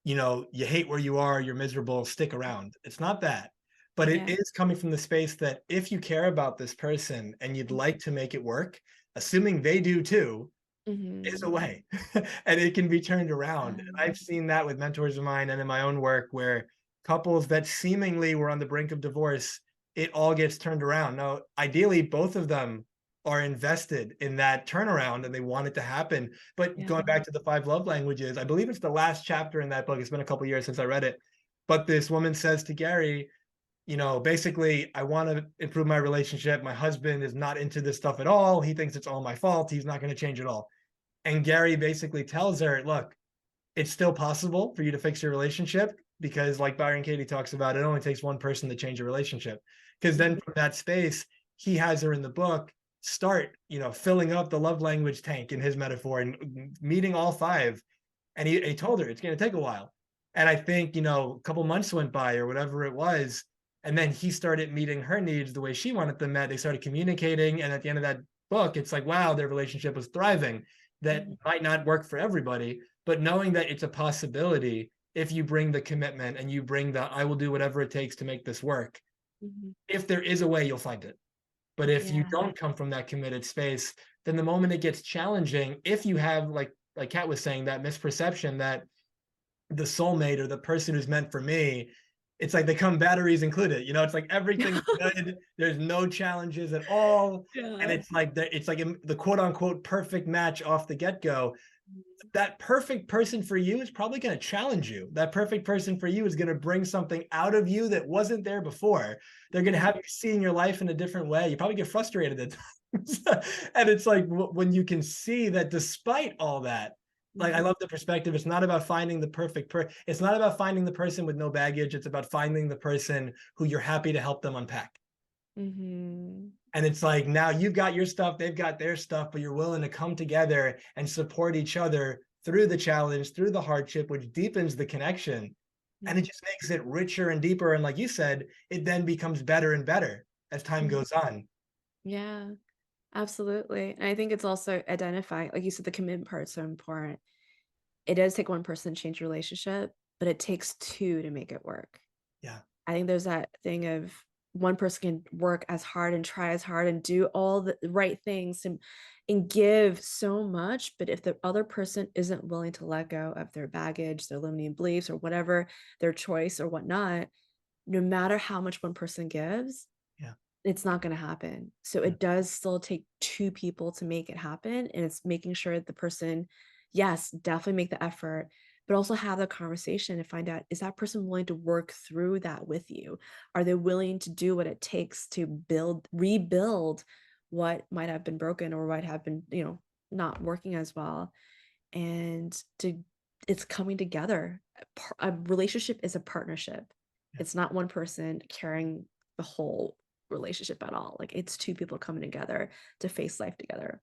you hate where you are, you're miserable, stick around. It's not that. But it Yeah. is coming from the space that if you care about this person and you'd like to make it work, assuming they do too, is a Mhm. way. And it can be turned around. And I've Um, seen that with mentors of mine and in my own work where couples that seemingly were on the brink of divorce, it all gets turned around. Now, ideally, both of them are invested in that turnaround and they want it to happen. But yeah. going back to the five love languages, I believe it's the last chapter in that book. It's been a couple years since I read it. But this woman says to Gary, basically, I want to improve my relationship. My husband is not into this stuff at all. He thinks it's all my fault. He's not going to change at all. And Gary basically tells her, look, it's still possible for you to fix your relationship because, like Byron Katie talks about, it only takes one person to change a relationship. Because then Mhm. from that space, he has her in the book start, filling up the love language tank in his metaphor and meeting all five. And he told her it's going to take a while. And I think, a couple months went by or whatever it was. And then he started meeting her needs the way she wanted them met. They started communicating. And at the end of that book, it's like, wow, their relationship was thriving. That Mhm. might not work for everybody, but knowing that it's a possibility if you bring the commitment and you bring the, I will do whatever it takes to make this work. Mhm. If there is a way, you'll find it. But if you Yeah. don't come from that committed space, then the moment it gets challenging, if you have like Kat was saying, that misperception that the soulmate or the person who's meant for me, it's like they come batteries included. It's like everything's good. There's no challenges at all. And Yeah. it's like the quote unquote perfect match off the get-go. That perfect person for you is probably going to challenge you. That perfect person for you is going to bring something out of you that wasn't there before. They're going to Mhm. have you seeing your life in a different way. You probably get frustrated at times. And it's like when you can see that despite all that, like I Mhm. love the perspective. It's not about finding the it's not about finding the person with no baggage. It's about finding the person who you're happy to help them unpack. Mhm. And it's like now you've got your stuff, they've got their stuff, but you're willing to come together and support each other through the challenge, through the hardship, which deepens the connection. And it Mhm. just makes it richer and deeper. And like you said, it then becomes better and better as time Mhm. goes on. Yeah, absolutely. And I think it's also identifying, like you said, the commitment part is so important. It does take one person to change a relationship, but it takes two to make it work. Yeah. I think there's that thing of one person can work as hard and try as hard and do all the right things and give so much, but if the other person isn't willing to let go of their baggage, their limiting beliefs, or whatever their choice or whatnot, no matter how much one person gives, Yeah. it's not gonna happen. So Yeah. it does still take 2 people to make it happen, and it's making sure the person, yes, definitely make the effort, but also have the conversation and find out, is that person willing to work through that with you? Are they willing to do what it takes to rebuild what might have been broken or might have been, not working as well? And to it's coming together. A relationship is a partnership. Yeah. It's not one person carrying the whole relationship at all. Like it's 2 people coming together to face life together.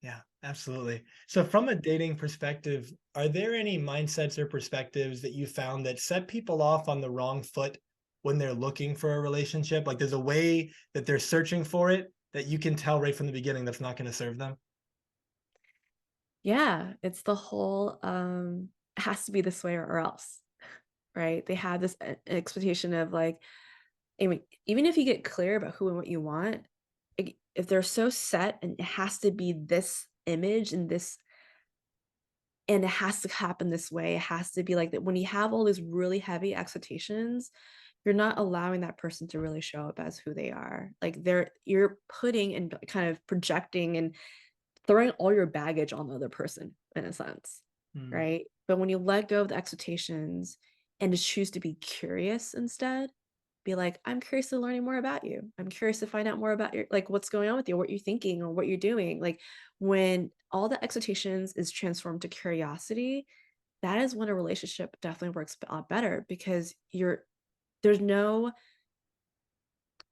Yeah, absolutely. So, from a dating perspective, are there any mindsets or perspectives that you found that set people off on the wrong foot when they're looking for a relationship? Like, there's a way that they're searching for it that you can tell right from the beginning that's not going to serve them? Yeah, it's the whole, it has to be this way or else, right? They have this expectation of like, I mean, even if you get clear about who and what you want, if they're so set and it has to be this image and this, and it has to happen this way, it has to be like that. When you have all these really heavy expectations, you're not allowing that person to really show up as who they are. Like you're putting and kind of projecting and throwing all your baggage on the other person in a sense, Mm. right? But when you let go of the expectations and just choose to be curious instead, be like, I'm curious to learning more about you. I'm curious to find out more about your like what's going on with you, what you're thinking or what you're doing. Like when all the expectations is transformed to curiosity, that is when a relationship definitely works a lot better because there's no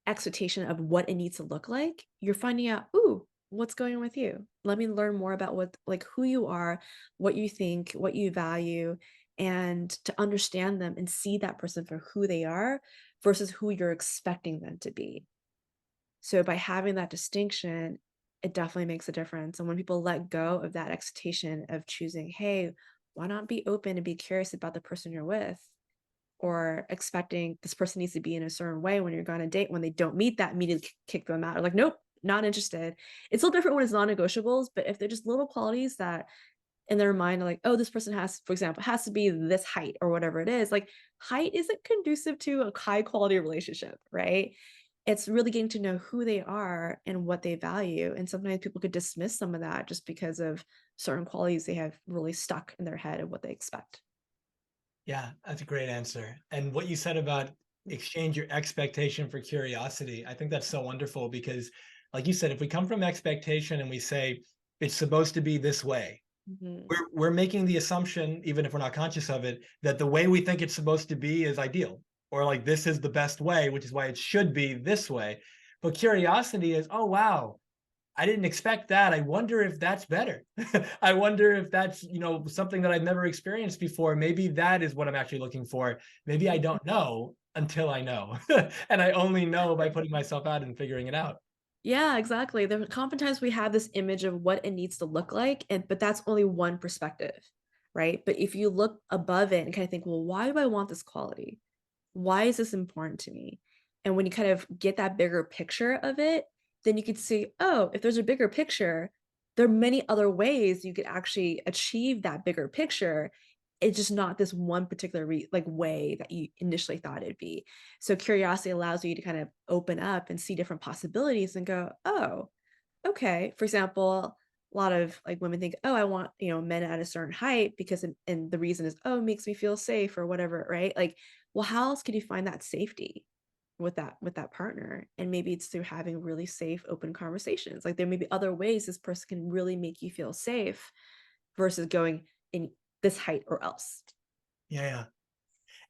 expectation of what it needs to look like. You're finding out, ooh, what's going on with you? Let me learn more about what like who you are, what you think, what you value, and to understand them and see that person for who they are versus who you're expecting them to be. So by having that distinction, it definitely makes a difference. And when people let go of that expectation of choosing, hey, why not be open and be curious about the person you're with? Or expecting this person needs to be in a certain way when you're going on a date, when they don't meet that, immediately kick them out. Or like, nope, not interested. It's a little different when it's non-negotiables, but if they're just little qualities that in their mind are like, oh, this person has, for example, has to be this height or whatever it is, like height isn't conducive to a high quality relationship, right? It's really getting to know who they are and what they value. And sometimes people could dismiss some of that just because of certain qualities they have really stuck in their head of what they expect. Yeah, that's a great answer. And what you said about exchange your expectation for curiosity, I think that's so wonderful because, like you said, if we come from expectation and we say it's supposed to be this way, Mhm. we're making the assumption, even if we're not conscious of it, that the way we think it's supposed to be is ideal, or like this is the best way, which is why it should be this way. But curiosity is, oh wow, I didn't expect that. I wonder if that's better. I wonder if that's, something that I've never experienced before. Maybe that is what I'm actually looking for. Maybe I don't know until I know. And I only know by putting myself out and figuring it out. Yeah, exactly. Oftentimes we have this image of what it needs to look like, and but that's only one perspective, right? But if you look above it and kind of think, well, why do I want this quality? Why is this important to me? And when you kind of get that bigger picture of it, then you could see, oh, if there's a bigger picture, there are many other ways you could actually achieve that bigger picture. It's just not this one particular like way that you initially thought it'd be. So curiosity allows you to kind of open up and see different possibilities and go, oh, okay. For example, a lot of like women think, oh, I want, men at a certain height because, and the reason is, oh, it makes me feel safe or whatever, right? Like, well, how else could you find that safety with that partner? And maybe it's through having really safe, open conversations. Like there may be other ways this person can really make you feel safe versus going in this height or else. Yeah, yeah.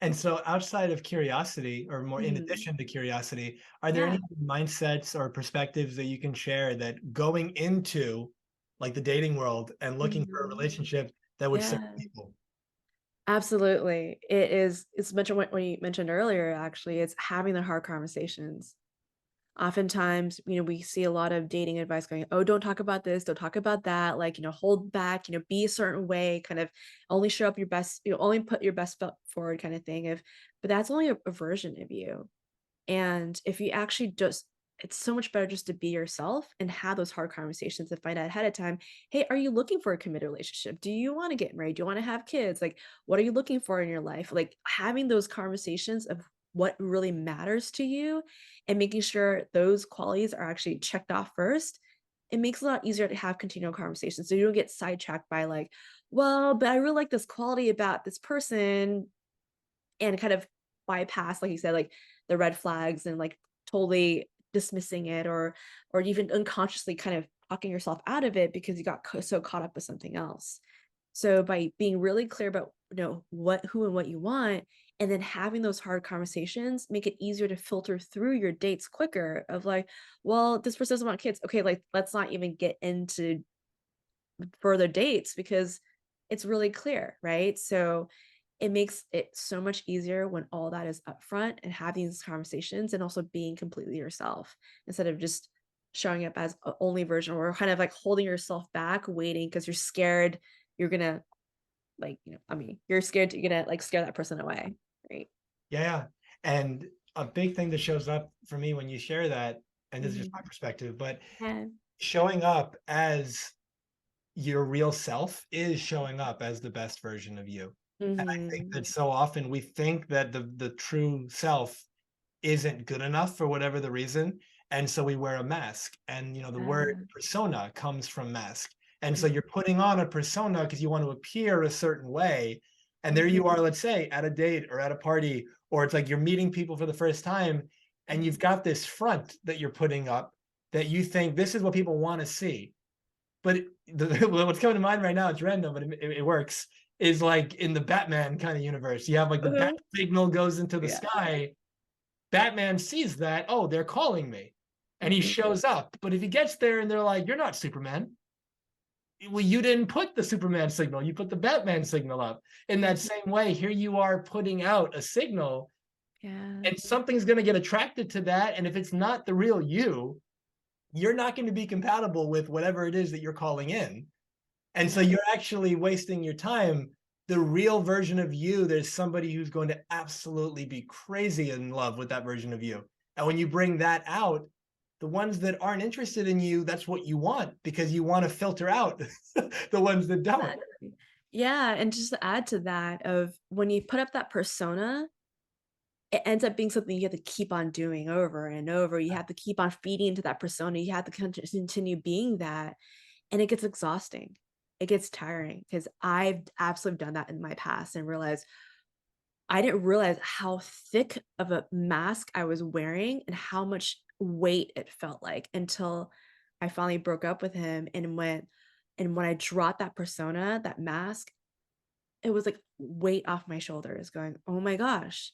And so outside of curiosity, or more in Mhm. addition to curiosity, are there Yeah. any mindsets or perspectives that you can share that going into like the dating world and looking for a Mhm. relationship that would serve Yeah. people? Absolutely. It's mentioned what you mentioned earlier, actually, it's having the hard conversations. Oftentimes, we see a lot of dating advice going, oh, don't talk about this, don't talk about that, like, hold back, be a certain way, kind of only show up your best, only put your best foot forward kind of thing. But that's only a version of you. And if you actually just it's so much better just to be yourself and have those hard conversations and find out ahead of time, hey, are you looking for a committed relationship? Do you want to get married? Do you want to have kids? Like, what are you looking for in your life? Like having those conversations of what really matters to you and making sure those qualities are actually checked off first, it makes it a lot easier to have continual conversations. So you don't get sidetracked by like, well, but I really like this quality about this person and kind of bypass, like you said, like the red flags and like totally dismissing it or even unconsciously kind of talking yourself out of it because you got so caught up with something else. So by being really clear about what who and what you want and then having those hard conversations make it easier to filter through your dates quicker of like, well, this person doesn't want kids. Okay, like let's not even get into further dates because it's really clear, right? So it makes it so much easier when all that is upfront and having these conversations and also being completely yourself instead of just showing up as a only version or kind of like holding yourself back, waiting because you're scared you're gonna like, I mean, you're scared you're gonna like scare that person away. Right. Yeah. And a big thing that shows up for me when you share that, and this is just my Mhm. perspective, but Yeah. showing up as your real self is showing up as the best version of you. And I think Mhm. that so often we think that the true self isn't good enough for whatever the reason. And so we wear a mask. And the word Yeah. persona comes from mask. And so Mhm. you're putting on a persona because you want to appear a certain way. And there Mhm. you are, let's say, at a date or at a party, or it's like you're meeting people for the first time, and you've got this front that you're putting up that you think this is what people want to see. But what's coming to mind right now, it's random, but it works, is like in the Batman kind of universe. You have like the bat Uh-huh. signal goes into the Yeah. sky. Batman sees that, oh, they're calling me. And he Mhm. shows up. But if he gets there and they're like, you're not Superman. Well, you didn't put the Superman signal, you put the Batman signal up. In that Mhm. same way, here you are putting out a signal, Yeah. and something's going to get attracted to that. And if it's not the real you, you're not going to be compatible with whatever it is that you're calling in. And so Yeah. you're actually wasting your time. The real version of you, there's somebody who's going to absolutely be crazy in love with that version of you. And when you bring that out, the ones that aren't interested in you, that's what you want, because you want to filter out the ones that don't. Exactly. Yeah, and just to add to that of when you put up that persona, it ends up being something you have to keep on doing over and over. You have to keep on feeding into that persona. You have to continue being that, and it gets exhausting. It gets tiring because I've absolutely done that in my past and realized I didn't realize how thick of a mask I was wearing and how much weight it felt like until I finally broke up with him and when I dropped that persona, that mask, it was like weight off my shoulders going, "Oh my gosh,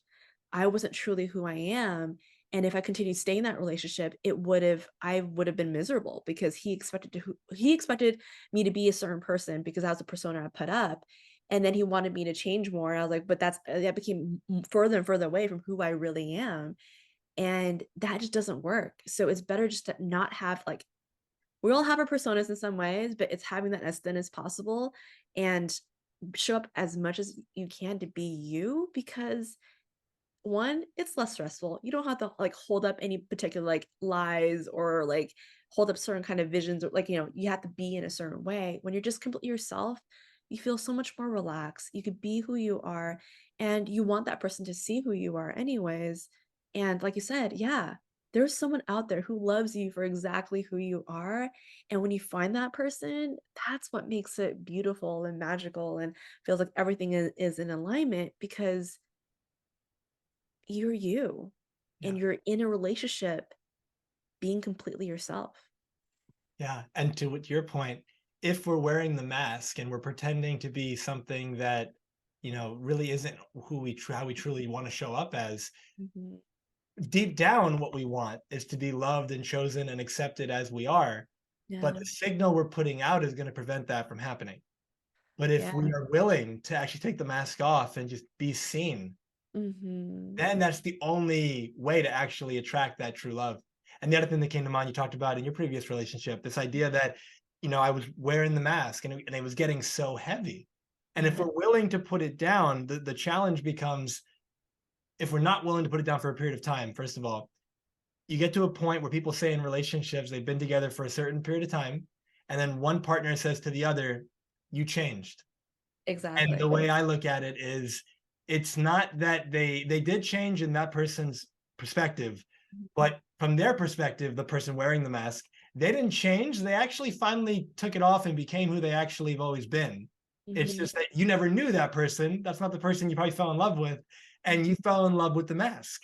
I wasn't truly who I am." And if I continued staying in that relationship, I would have been miserable because he expected me to be a certain person because that was the persona I put up. And then he wanted me to change more. I was like, but that became further and further away from who I really am. And that just doesn't work. So it's better just to not have like we all have our personas in some ways, but it's having that as thin as possible and show up as much as you can to be you because one, it's less stressful. You don't have to like hold up any particular like lies or like hold up certain kind of visions or like, you have to be in a certain way. When you're just completely yourself, you feel so much more relaxed. You could be who you are and you want that person to see who you are anyways. And like you said, yeah, there's someone out there who loves you for exactly who you are. And when you find that person, that's what makes it beautiful and magical and feels like everything is in alignment because you're you, Yeah. and you're in a relationship being completely yourself. Yeah. And to your point, if we're wearing the mask and we're pretending to be something that, really isn't how we truly want to show up as, Mhm. deep down, what we want is to be loved and chosen and accepted as we are. But Yeah, the signal we're putting out is going to prevent that from happening. But if yeah. we are willing to actually take the mask off and just be seen, Mhm. then that's the only way to actually attract that true love. And the other thing that came to mind, you talked about in your previous relationship, this idea that, I was wearing the mask and it was getting so heavy. And if Mhm. we're willing to put it down, the challenge becomes, if we're not willing to put it down for a period of time, first of all, you get to a point where people say in relationships they've been together for a certain period of time, and then one partner says to the other, you changed. And the Exactly. way I look at it is, it's not that they did change in that person's perspective, Mhm. but from their perspective, the person wearing the mask, they didn't change. They actually finally took it off and became who they actually have always been. It's Mhm. just that you never knew that person. That's not the person you probably fell in love with, and Mhm. you fell in love with the mask.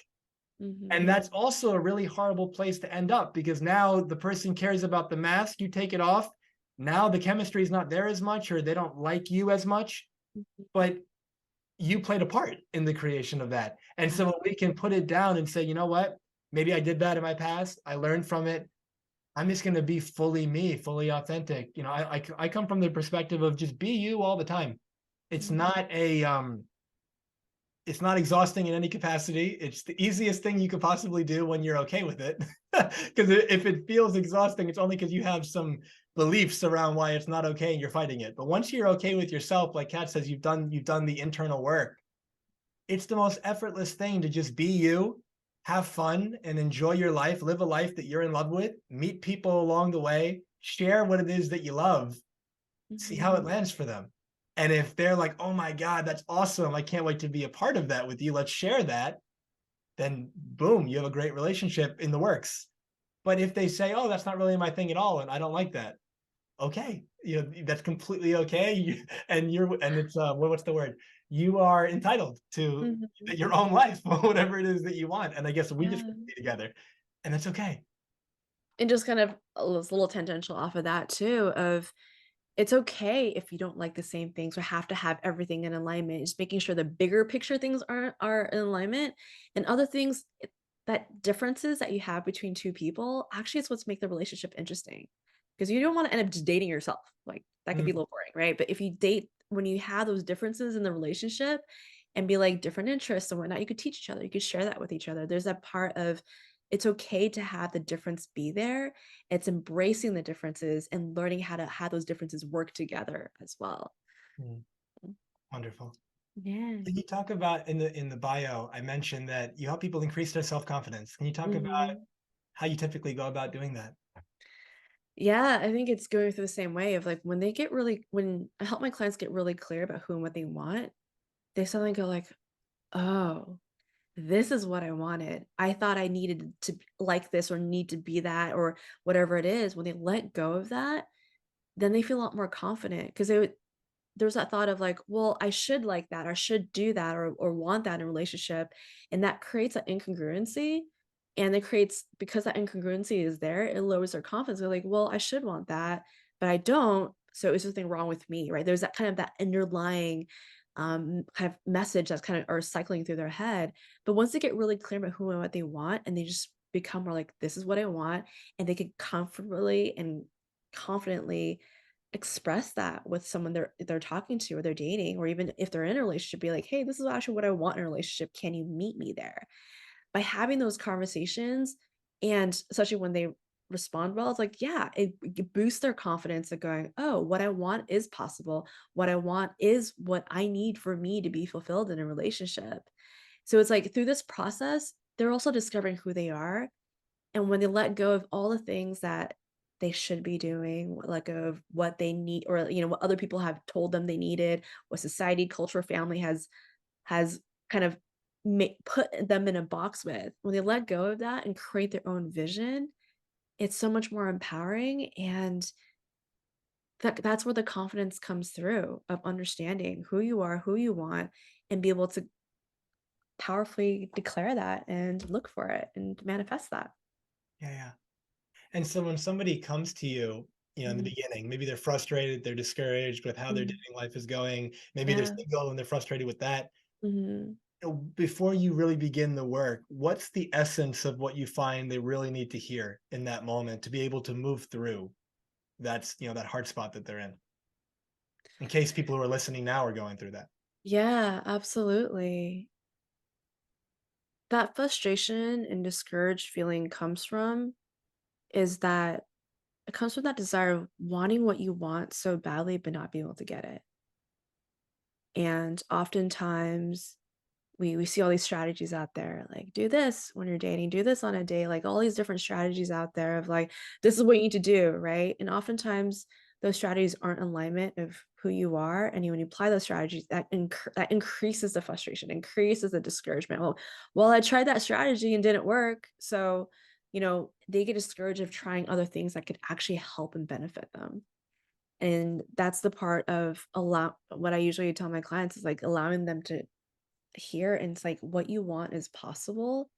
And Mhm. that's also a really horrible place to end up, because now the person cares about the mask, you take it off. Now the chemistry is not there as much, or they don't like you as much, Mhm. but you played a part in the creation of that. And so Yeah. when we can put it down and say, you know what, maybe I did that in my past, I learned from it, I'm just going to be fully me, fully authentic. I come from the perspective of just be you all the time. It's Mhm. not a it's not exhausting in any capacity. It's the easiest thing you could possibly do when you're okay with it. Because if it feels exhausting, it's only because you have some beliefs around why it's not okay and you're fighting it. But once you're okay with yourself, like Kat says, you've done the internal work. it's the most effortless thing to just be you, have fun, and enjoy your life, live a life that you're in love with, meet people along the way, share what it is that you love, see how it Mhm. lands for them. And if they're like, oh my God, that's awesome, I can't wait to be a part of that with you, let's share that, then boom, you have a great relationship in the works. But if they say, oh, that's not really my thing at all, and I don't like that, okay, that's completely okay. And it's what's the word? You are entitled to Mhm. your own life, whatever it is that you want. And I guess we just Yeah. be together, and that's okay. And just kind of a little tangential off of that too, of it's okay if you don't like the same things or have to have everything in alignment. Just making sure the bigger picture things are in alignment, and other things that differences that you have between two people actually is what's make the relationship interesting. Because you don't want to end up just dating yourself. Like that could be a Mm, little boring, right? But if you date when you have those differences in the relationship and be like different interests and whatnot, you could teach each other. You could share that with each other. There's that part of it's okay to have the difference be there. It's embracing the differences and learning how to have those differences work together as well. mm, wonderful. Yeah. Can you talk about in the bio? I mentioned that you help people increase their self confidence. Can you talk about Mhm. how you typically go about doing that? Yeah, I think it's going through the same way of like when I help my clients get really clear about who and what they want, they suddenly go like, "Oh, this is what I wanted. I thought I needed to like this or need to be that or whatever it is." When they let go of that, then they feel a lot more confident because there's that thought of like, well, I should like that, or should do that, or want that in a relationship. And that creates an incongruency. And it creates because that incongruency is there, it lowers their confidence. They're like, well, I should want that, but I don't. So is something wrong with me, right? There's that kind of that underlying kind of message that's kind of or cycling through their head. But once they get really clear about who and what they want, and they just become more like, this is what I want, and they can comfortably and confidently express that with someone they're talking to or they're dating, or even if they're in a relationship, be like, hey, this is actually what I want in a relationship, can you meet me there? By having those conversations, and especially when they respond well, it's like, yeah, it boosts their confidence of going, oh, what I want is possible, what I want is what I need for me to be fulfilled in a relationship. So it's like through this process they're also discovering who they are, and when they let go of all the things that they should be doing, let go of what they need, or what other people have told them they needed, what society, culture, family has kind of put them in a box with. When they let go of that and create their own vision, it's so much more empowering, and that's where the confidence comes through of understanding who you are, who you want, and be able to powerfully declare that and look for it and manifest that. Yeah, yeah. And so when somebody comes to you, in the Mhm, beginning, maybe they're frustrated, they're discouraged with how their mhm. dating life is going. Maybe they're Yeah. single and they're frustrated with that. Mhm. Before you really begin the work, what's the essence of what you find they really need to hear in that moment to be able to move through that hard spot that they're in case people who are listening now are going through that? Yeah, absolutely. That frustration and discouraged feeling comes from is that it comes from that desire of wanting what you want so badly, but not being able to get it. And oftentimes we see all these strategies out there, like do this when you're dating, do this on a date, like all these different strategies out there of like, this is what you need to do, right? And oftentimes those strategies aren't in alignment of who you are. And when you apply those strategies, that increases the frustration, increases the discouragement. Well, I tried that strategy and didn't work. So, they get discouraged of trying other things that could actually help and benefit them. And that's the part of what I usually tell my clients is like allowing them to hear, and it's like what you want is possible,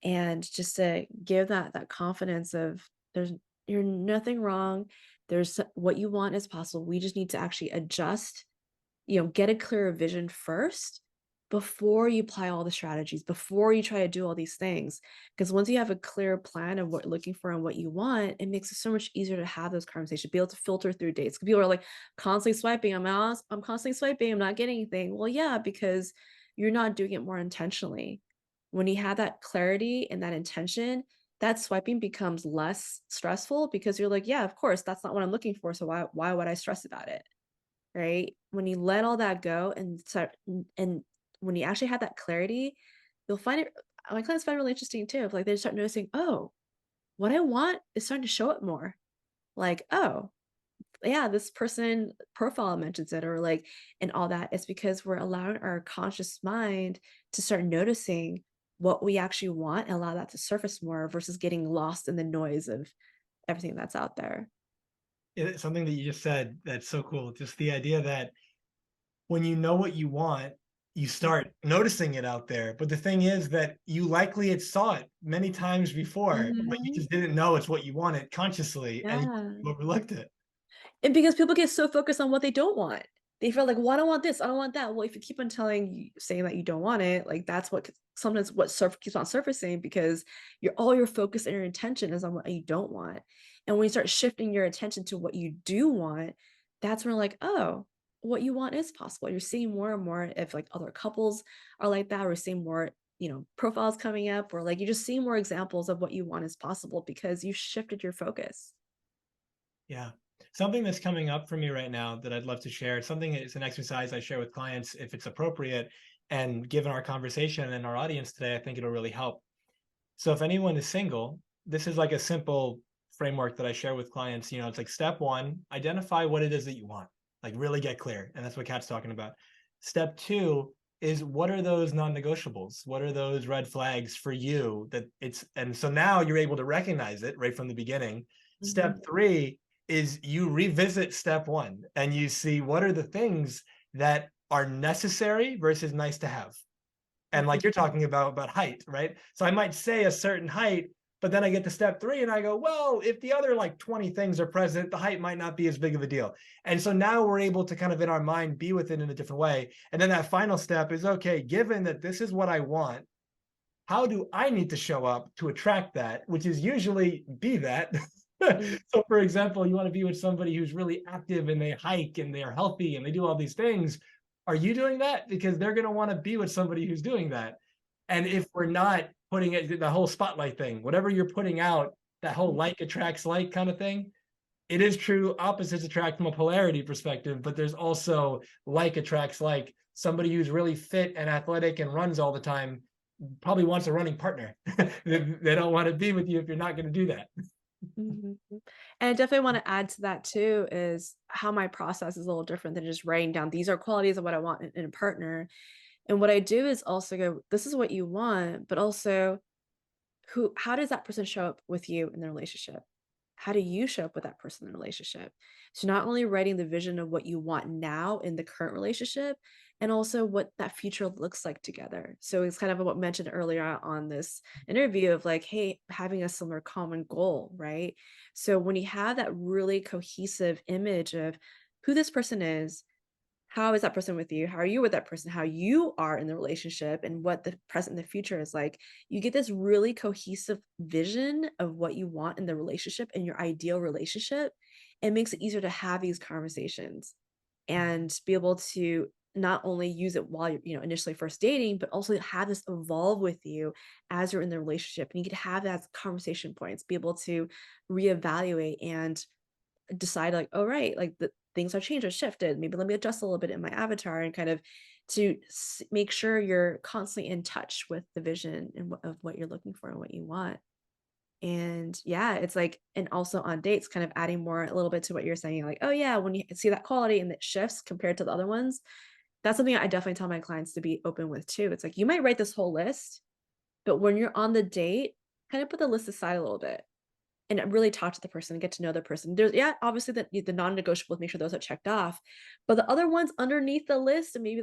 and just to give that confidence of there's you're nothing wrong, what you want is possible, we just need to actually adjust, get a clearer vision first before you apply all the strategies, before you try to do all these things. Because once you have a clear plan of what you're looking for and what you want, it makes it so much easier to have those conversations, be able to filter through dates. 'Cause people are like constantly swiping. I'm constantly swiping. I'm not getting anything. Well, yeah, because you're not doing it more intentionally. When you have that clarity and that intention, that swiping becomes less stressful because you're like, yeah, of course, that's not what I'm looking for. So why would I stress about it? Right? When you let all that go and start and when you actually have that clarity, you'll find it my clients find it really interesting too. Like they start noticing, oh, what I want is starting to show up more. Like, oh, yeah, this person profile mentions it or like and all that. It's because we're allowing our conscious mind to start noticing what we actually want and allow that to surface more versus getting lost in the noise of everything that's out there. Something that you just said that's so cool. Just the idea that when you know what you want, you start noticing it out there. But the thing is that you likely had saw it many times before, but you Mhm. just didn't know it's what you wanted consciously, and Yeah. you overlooked it. And because people get so focused on what they don't want. They feel like, "Well, I don't want this, I don't want that." Well, if you keep on saying that you don't want it, like, that's what sometimes what keeps on surfacing because your focus and your intention is on what you don't want. And when you start shifting your attention to what you do want, that's when like, "Oh, what you want is possible." You're seeing more and more if, like, other couples are like that. We're seeing more, profiles coming up or, like, you just see more examples of what you want is possible because you shifted your focus. Yeah. Something that's coming up for me right now that I'd love to share, something is an exercise I share with clients if it's appropriate. And given our conversation and our audience today, I think it'll really help. So if anyone is single, this is like a simple framework that I share with clients. It's like step one, identify what it is that you want, like really get clear. And that's what Kat's talking about. Step two is what are those non-negotiables? What are those red flags for you and so now you're able to recognize it right from the beginning. Mhm. Step three is you revisit step one and you see what are the things that are necessary versus nice to have. And like Mhm. you're talking about height, right? So I might say a certain height, but then I get to step three and I go, well, if the other like 20 things are present, the height might not be as big of a deal. And so now we're able to kind of in our mind be with it in a different way. And then that final step is okay, given that this is what I want, how do I need to show up to attract that, which is usually be that. Mhm. So for example, you want to be with somebody who's really active and they hike and they're healthy and they do all these things. Are you doing that? Because they're going to want to be with somebody who's doing that. And if we're not putting it, the whole spotlight thing, whatever you're putting out, that whole like attracts like kind of thing, it is true opposites attract from a polarity perspective, but there's also like attracts like. Somebody who's really fit and athletic and runs all the time probably wants a running partner. They don't want to be with you if you're not going to do that. Mhm. And I definitely wanna add to that too is how my process is a little different than just writing down, "These are qualities of what I want in a partner." And what I do is also go, "This is what you want," but also how does that person show up with you in the relationship? How do you show up with that person in the relationship? So not only writing the vision of what you want now in the current relationship, and also what that future looks like together. So it's kind of what mentioned earlier on this interview of like, hey, having a similar common goal, right? So when you have that really cohesive image of who this person is, how is that person with you? How are you with that person? How you are in the relationship and what the present and the future is like. You get this really cohesive vision of what you want in the relationship and your ideal relationship. It makes it easier to have these conversations and be able to not only use it while you're, initially first dating, but also have this evolve with you as you're in the relationship. And you can have that as conversation points, be able to reevaluate and decide like, "Oh, right, like, the things have changed or shifted. Maybe let me adjust a little bit in my avatar," and kind of to make sure you're constantly in touch with the vision and of what you're looking for and what you want. And yeah, it's like and also on dates, kind of adding more a little bit to what you're saying, like, "Oh, yeah, when you see that quality and it shifts compared to the other ones," that's something I definitely tell my clients to be open with too. It's like, you might write this whole list, but when you're on the date, kind of put the list aside a little bit and really talk to the person, get to know the person. There's yeah, obviously the non-negotiables, make sure those are checked off. But the other ones underneath the list and maybe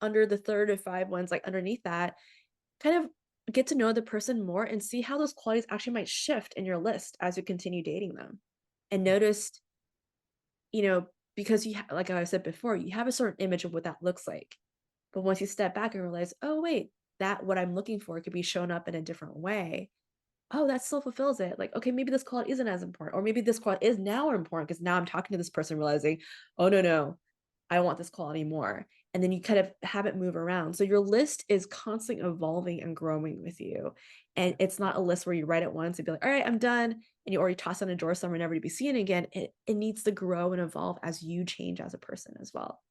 under the third or five ones, like underneath that, kind of get to know the person more and see how those qualities actually might shift in your list as you continue dating them. And notice, you know, because like I said before, you have a certain image of what that looks like. But once you step back and realize, oh wait, that what I'm looking for could be shown up in a different way. Oh, that still fulfills it. Like, okay, maybe this quality isn't as important, or maybe this quality is now important because now I'm talking to this person realizing, oh no, no, I want this quality more. And then you kind of have it move around. So your list is constantly evolving and growing with you. And it's not a list where you write it once and be like, all right, I'm done. And you already toss it on a drawer somewhere never to be seen again. It needs to grow and evolve as you change as a person as well.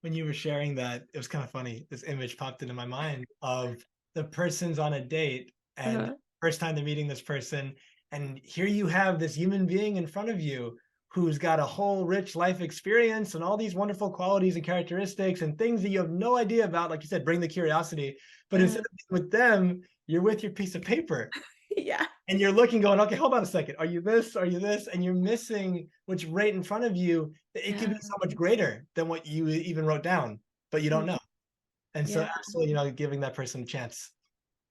When you were sharing that, it was kind of funny. This image popped into my mind of the person's on a date and Uh-huh. first time they're meeting this person. And here you have this human being in front of you who's got a whole rich life experience and all these wonderful qualities and characteristics and things that you have no idea about. Like you said, bring the curiosity. But instead Uh-huh. of being with them, you're with your piece of paper Yeah. and you're looking, going, okay, hold on a second. Are you this? Are you this? And you're missing what's right in front of you. It could Yeah. be so much greater than what you even wrote down, but you don't Mhm. know. And so Yeah. absolutely, giving that person a chance.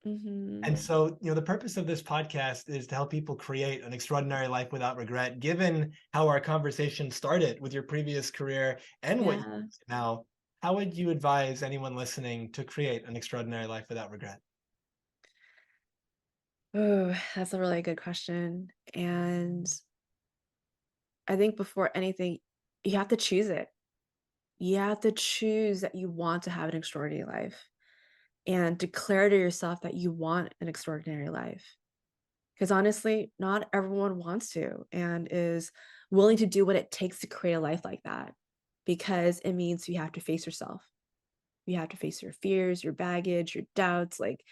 Mhm. And so, the purpose of this podcast is to help people create an extraordinary life without regret. Given how our conversation started with your previous career and what you Yeah. do now, how would you advise anyone listening to create an extraordinary life without regret? Oh, that's a really good question. And I think before anything, you have to choose it. You have to choose that you want to have an extraordinary life and declare to yourself that you want an extraordinary life. Because honestly, not everyone wants to and is willing to do what it takes to create a life like that because it means you have to face yourself. You have to face your fears, your baggage, your doubts, like,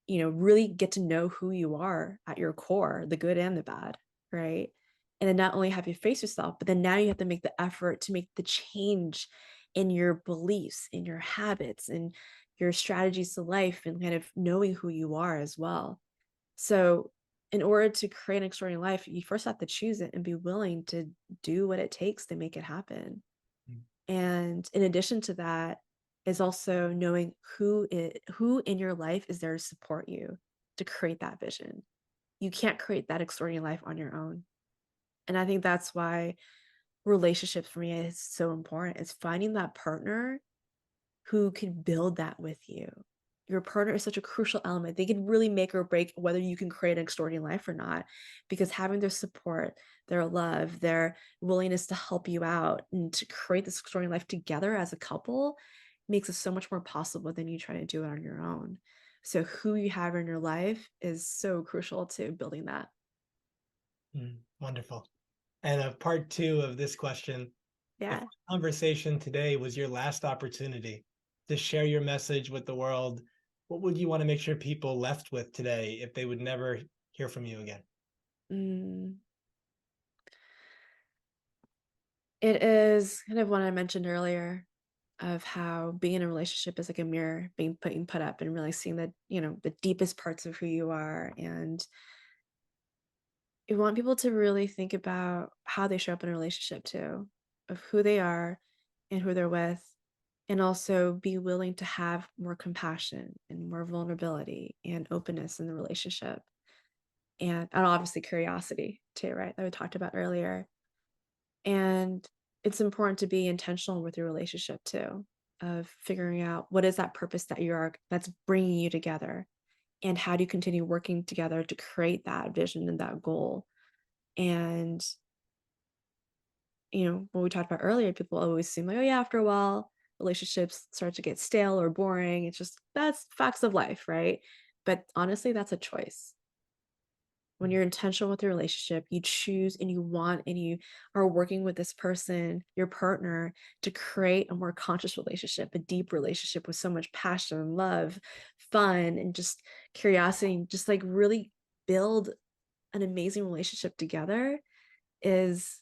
really get to know who you are at your core, the good and the bad, right? And then not only have you face yourself, but then now you have to make the effort to make the change in your beliefs, in your habits, and your strategies to life, and kind of knowing who you are as well. So, in order to create an extraordinary life, you first have to choose it and be willing to do what it takes to make it happen. Mm, And in addition to that is also knowing who in your life is there to support you to create that vision. You can't create that extraordinary life on your own. And I think that's why relationships for me is so important. It's finding that partner who can build that with you. Your partner is such a crucial element. They can really make or break whether you can create an extraordinary life or not, because having their support, their love, their willingness to help you out and to create this extraordinary life together as a couple makes it so much more possible than you trying to do it on your own. So, who you have in your life is so crucial to building that. wonderful. And part two of this question, if Yeah. our conversation today was your last opportunity to share your message with the world, what would you want to make sure people left with today if they would never hear from you again? Mm. It is kind of what I mentioned earlier of how being in a relationship is like a mirror being put up and really seeing the deepest parts of who you are. And you want people to really think about how they show up in a relationship too, of who they are and who they're with, and also be willing to have more compassion and more vulnerability and openness in the relationship. And obviously curiosity too, right? That we talked about earlier. And it's important to be intentional with your relationship too, of figuring out what is that purpose that's bringing you together, and how do you continue working together to create that vision and that goal. And what we talked about earlier, people always seem like, oh yeah, after a while, relationships start to get stale or boring. It's just that's facts of life, right? But honestly, that's a choice. When you're intentional with your relationship, you choose and you want and you are working with this person, your partner, to create a more conscious relationship, a deep relationship with so much passion, love, fun, and just curiosity, and just like really build an amazing relationship together is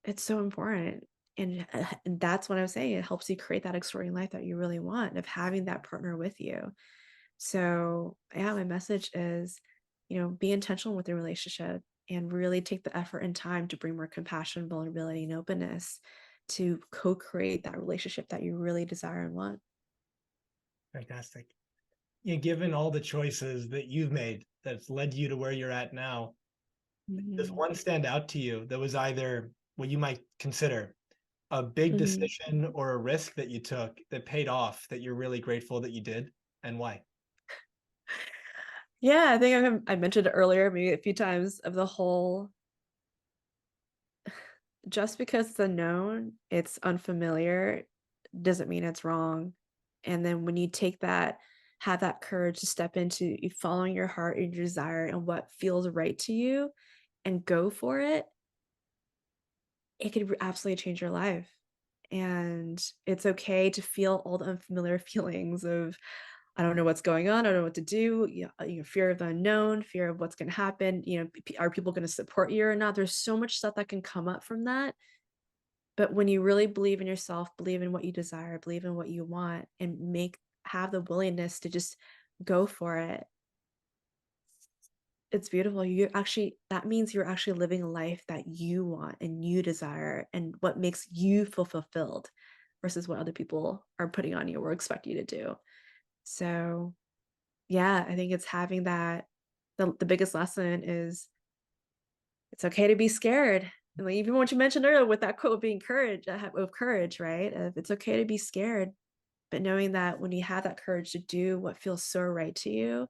it's so important. And that's what I was saying. It helps you create that extraordinary life that you really want of having that partner with you. So, yeah, my message is, be intentional with your relationship and really take the effort and time to bring more compassion, vulnerability, and openness to co create that relationship that you really desire and want. Fantastic. Given all the choices that you've made that's led you to where you're at now, does Mhm. one stand out to you that was either what you might consider a big Mhm. decision or a risk that you took that paid off that you're really grateful that you did, and why? Yeah, I think I mentioned it earlier, maybe a few times, of the whole just because it's unknown, it's unfamiliar, doesn't mean it's wrong. And then when you have that courage to step into following your heart and your desire and what feels right to you and go for it, it could absolutely change your life. And it's okay to feel all the unfamiliar feelings of, I don't know what's going on. I don't know what to do. Fear of the unknown, fear of what's going to happen. Are people going to support you or not? There's so much stuff that can come up from that. But when you really believe in yourself, believe in what you desire, believe in what you want, and have the willingness to just go for it, it's beautiful. That means you're actually living a life that you want and you desire and what makes you feel fulfilled versus what other people are putting on you or expect you to do. So, yeah, I think it's having that. The biggest lesson is it's okay to be scared. And like even what you mentioned earlier with that quote being courage, of courage, right? Of it's okay to be scared, but knowing that when you have that courage to do what feels so right to you,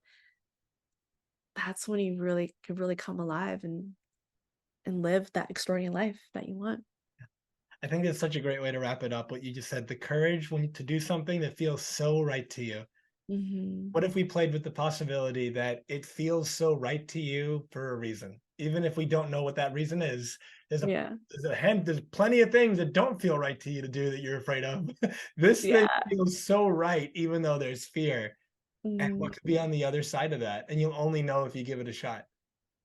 that's when you really could really come alive and live that extraordinary life that you want. I think that's such a great way to wrap it up. What you just said, the courage to do something that feels so right to you. Mhm. What if we played with the possibility that it feels so right to you for a reason? Even if we don't know what that reason is, there's a Yeah. there's plenty of things that don't feel right to you to do that you're afraid of. This thing Yeah. feels so right, even though there's fear. And what Mhm. could be on the other side of that? And you'll only know if you give it a shot.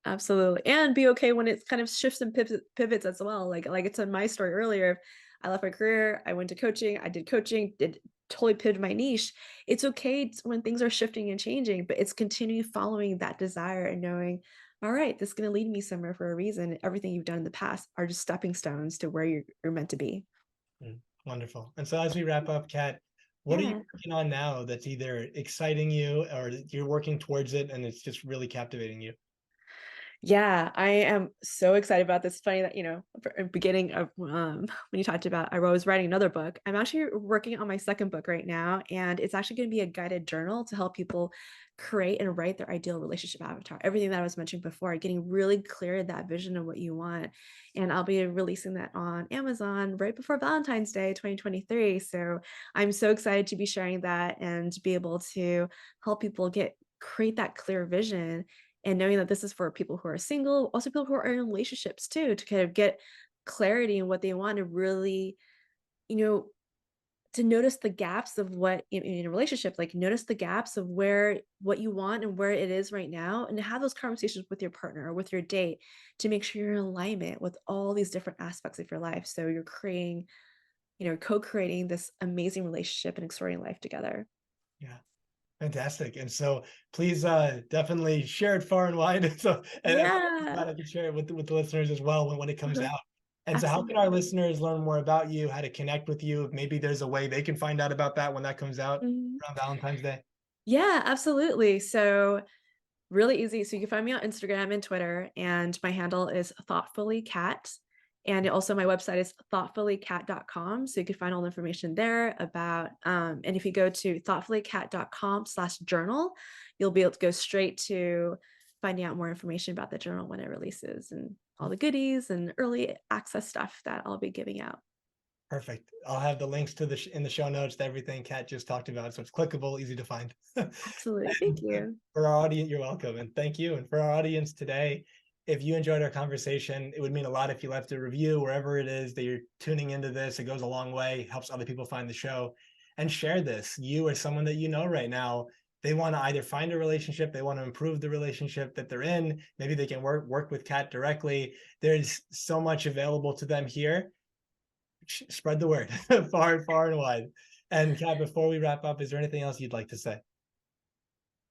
Absolutely, and be okay when it kind of shifts and pivots as well, like it's in my story earlier, I left my career, I went to coaching, I did coaching, did totally pivoted my niche. It's okay when things are shifting and changing, but it's continue following that desire and knowing, "All right, this is gonna lead me somewhere for a reason. Everything you've done in the past are just stepping stones to where you're meant to be." Wonderful. And so as we wrap up, Kat, what are you Yeah. working on now that's either exciting you or you're working towards it and it's just really captivating you? Yeah, I am so excited about this. Funny that, beginning of when you talked about I was writing another book. I'm actually working on my second book right now, and it's actually going to be a guided journal to help people create and write their ideal relationship avatar. Everything that I was mentioning before, getting really clear that vision of what you want. And I'll be releasing that on Amazon right before Valentine's Day 2023. So I'm so excited to be sharing that and be able to help people create that clear vision and knowing that this is for people who are single, also people who are in relationships too, to kind of get clarity in what they want to really, you know, to notice the gaps of what in a relationship, like notice the gaps of what you want and where it is right now, and to have those conversations with your partner or with your date to make sure you're in alignment with all these different aspects of your life. So you're co-creating this amazing relationship and extraordinary life together. Yeah. Fantastic. And so please definitely share it far and wide. So and I'm Yeah. glad I can share it with the listeners as well when it comes Uh-huh. out. And so how can our Absolutely. listeners learn more about you, how to connect with you? Maybe there's a way they can find out about that when that comes out Mhm. around Valentine's Day. Yeah, absolutely. So really easy. So you can find me on Instagram and Twitter, and my handle is thoughtfully cat. And also my website is thoughtfullycat.com. So you can find all the information there about and if you go to thoughtfullycat.com/journal, you'll be able to go straight to finding out more information about the journal when it releases and all the goodies and early access stuff that I'll be giving out. Perfect. I'll have the links to in the show notes to everything Kat just talked about. So it's clickable, easy to find. Absolutely. Thank And you. for our audience, you're welcome. And thank you. And for our audience today, if you enjoyed our conversation, it would mean a lot if you left a review wherever it is that you're tuning into this. It goes a long way, helps other people find the show. And share this. You or someone that you know right now, they want to either find a relationship, they want to improve the relationship that they're in. Maybe they can work with Kat directly. There's so much available to them here. Spread the word far and wide. And Kat, before we wrap up, is there anything else you'd like to say?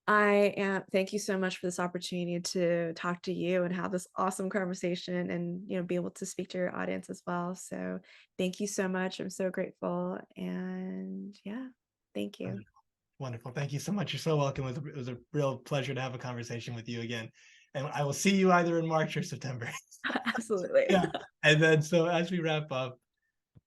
I am thank you so much for this opportunity to talk to you and have this awesome conversation and be able to speak to your audience as well. So thank you so much. I'm so grateful. And yeah, thank you. Wonderful. Wonderful. Thank you so much. You're so welcome. It was a real pleasure to have a conversation with you again. And I will see you either in March or September. Absolutely. Yeah. And then so as we wrap up,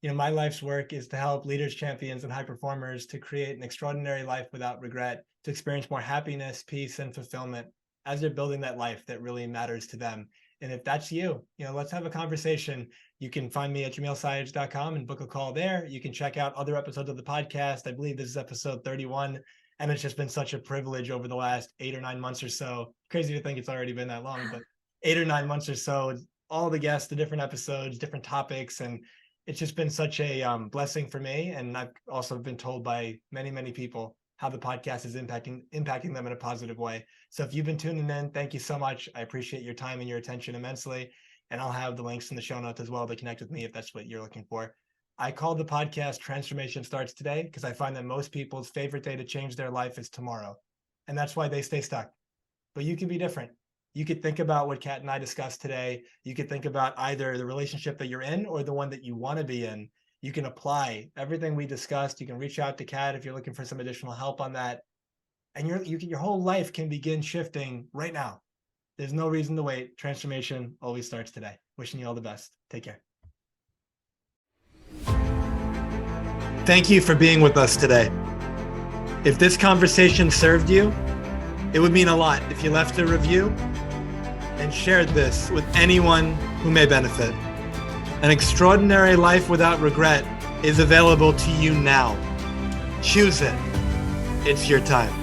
my life's work is to help leaders, champions, and high performers to create an extraordinary life without regret, to experience more happiness, peace, and fulfillment as they're building that life that really matters to them. And if that's you, let's have a conversation. You can find me at jamilsayed.com and book a call there. You can check out other episodes of the podcast. I believe this is episode 31. And it's just been such a privilege over the last 8 or 9 months or so. Crazy to think it's already been that long, but 8 or 9 months or so, all the guests, the different episodes, different topics, and it's just been such a blessing for me. And I've also been told by many, many people how the podcast is impacting them in a positive way. So if you've been tuning in, thank you so much. I appreciate your time and your attention immensely. And I'll have the links in the show notes as well to connect with me if that's what you're looking for. I call the podcast Transformation Starts Today because I find that most people's favorite day to change their life is tomorrow. And that's why they stay stuck. But you can be different. You could think about what Kat and I discussed today. You could think about either the relationship that you're in or the one that you want to be in. You can apply everything we discussed. You can reach out to Kat if you're looking for some additional help on that. And your whole life can begin shifting right now. There's no reason to wait. Transformation always starts today. Wishing you all the best. Take care. Thank you for being with us today. If this conversation served you, it would mean a lot if you left a review and shared this with anyone who may benefit. An extraordinary life without regret is available to you now. Choose it. It's your time.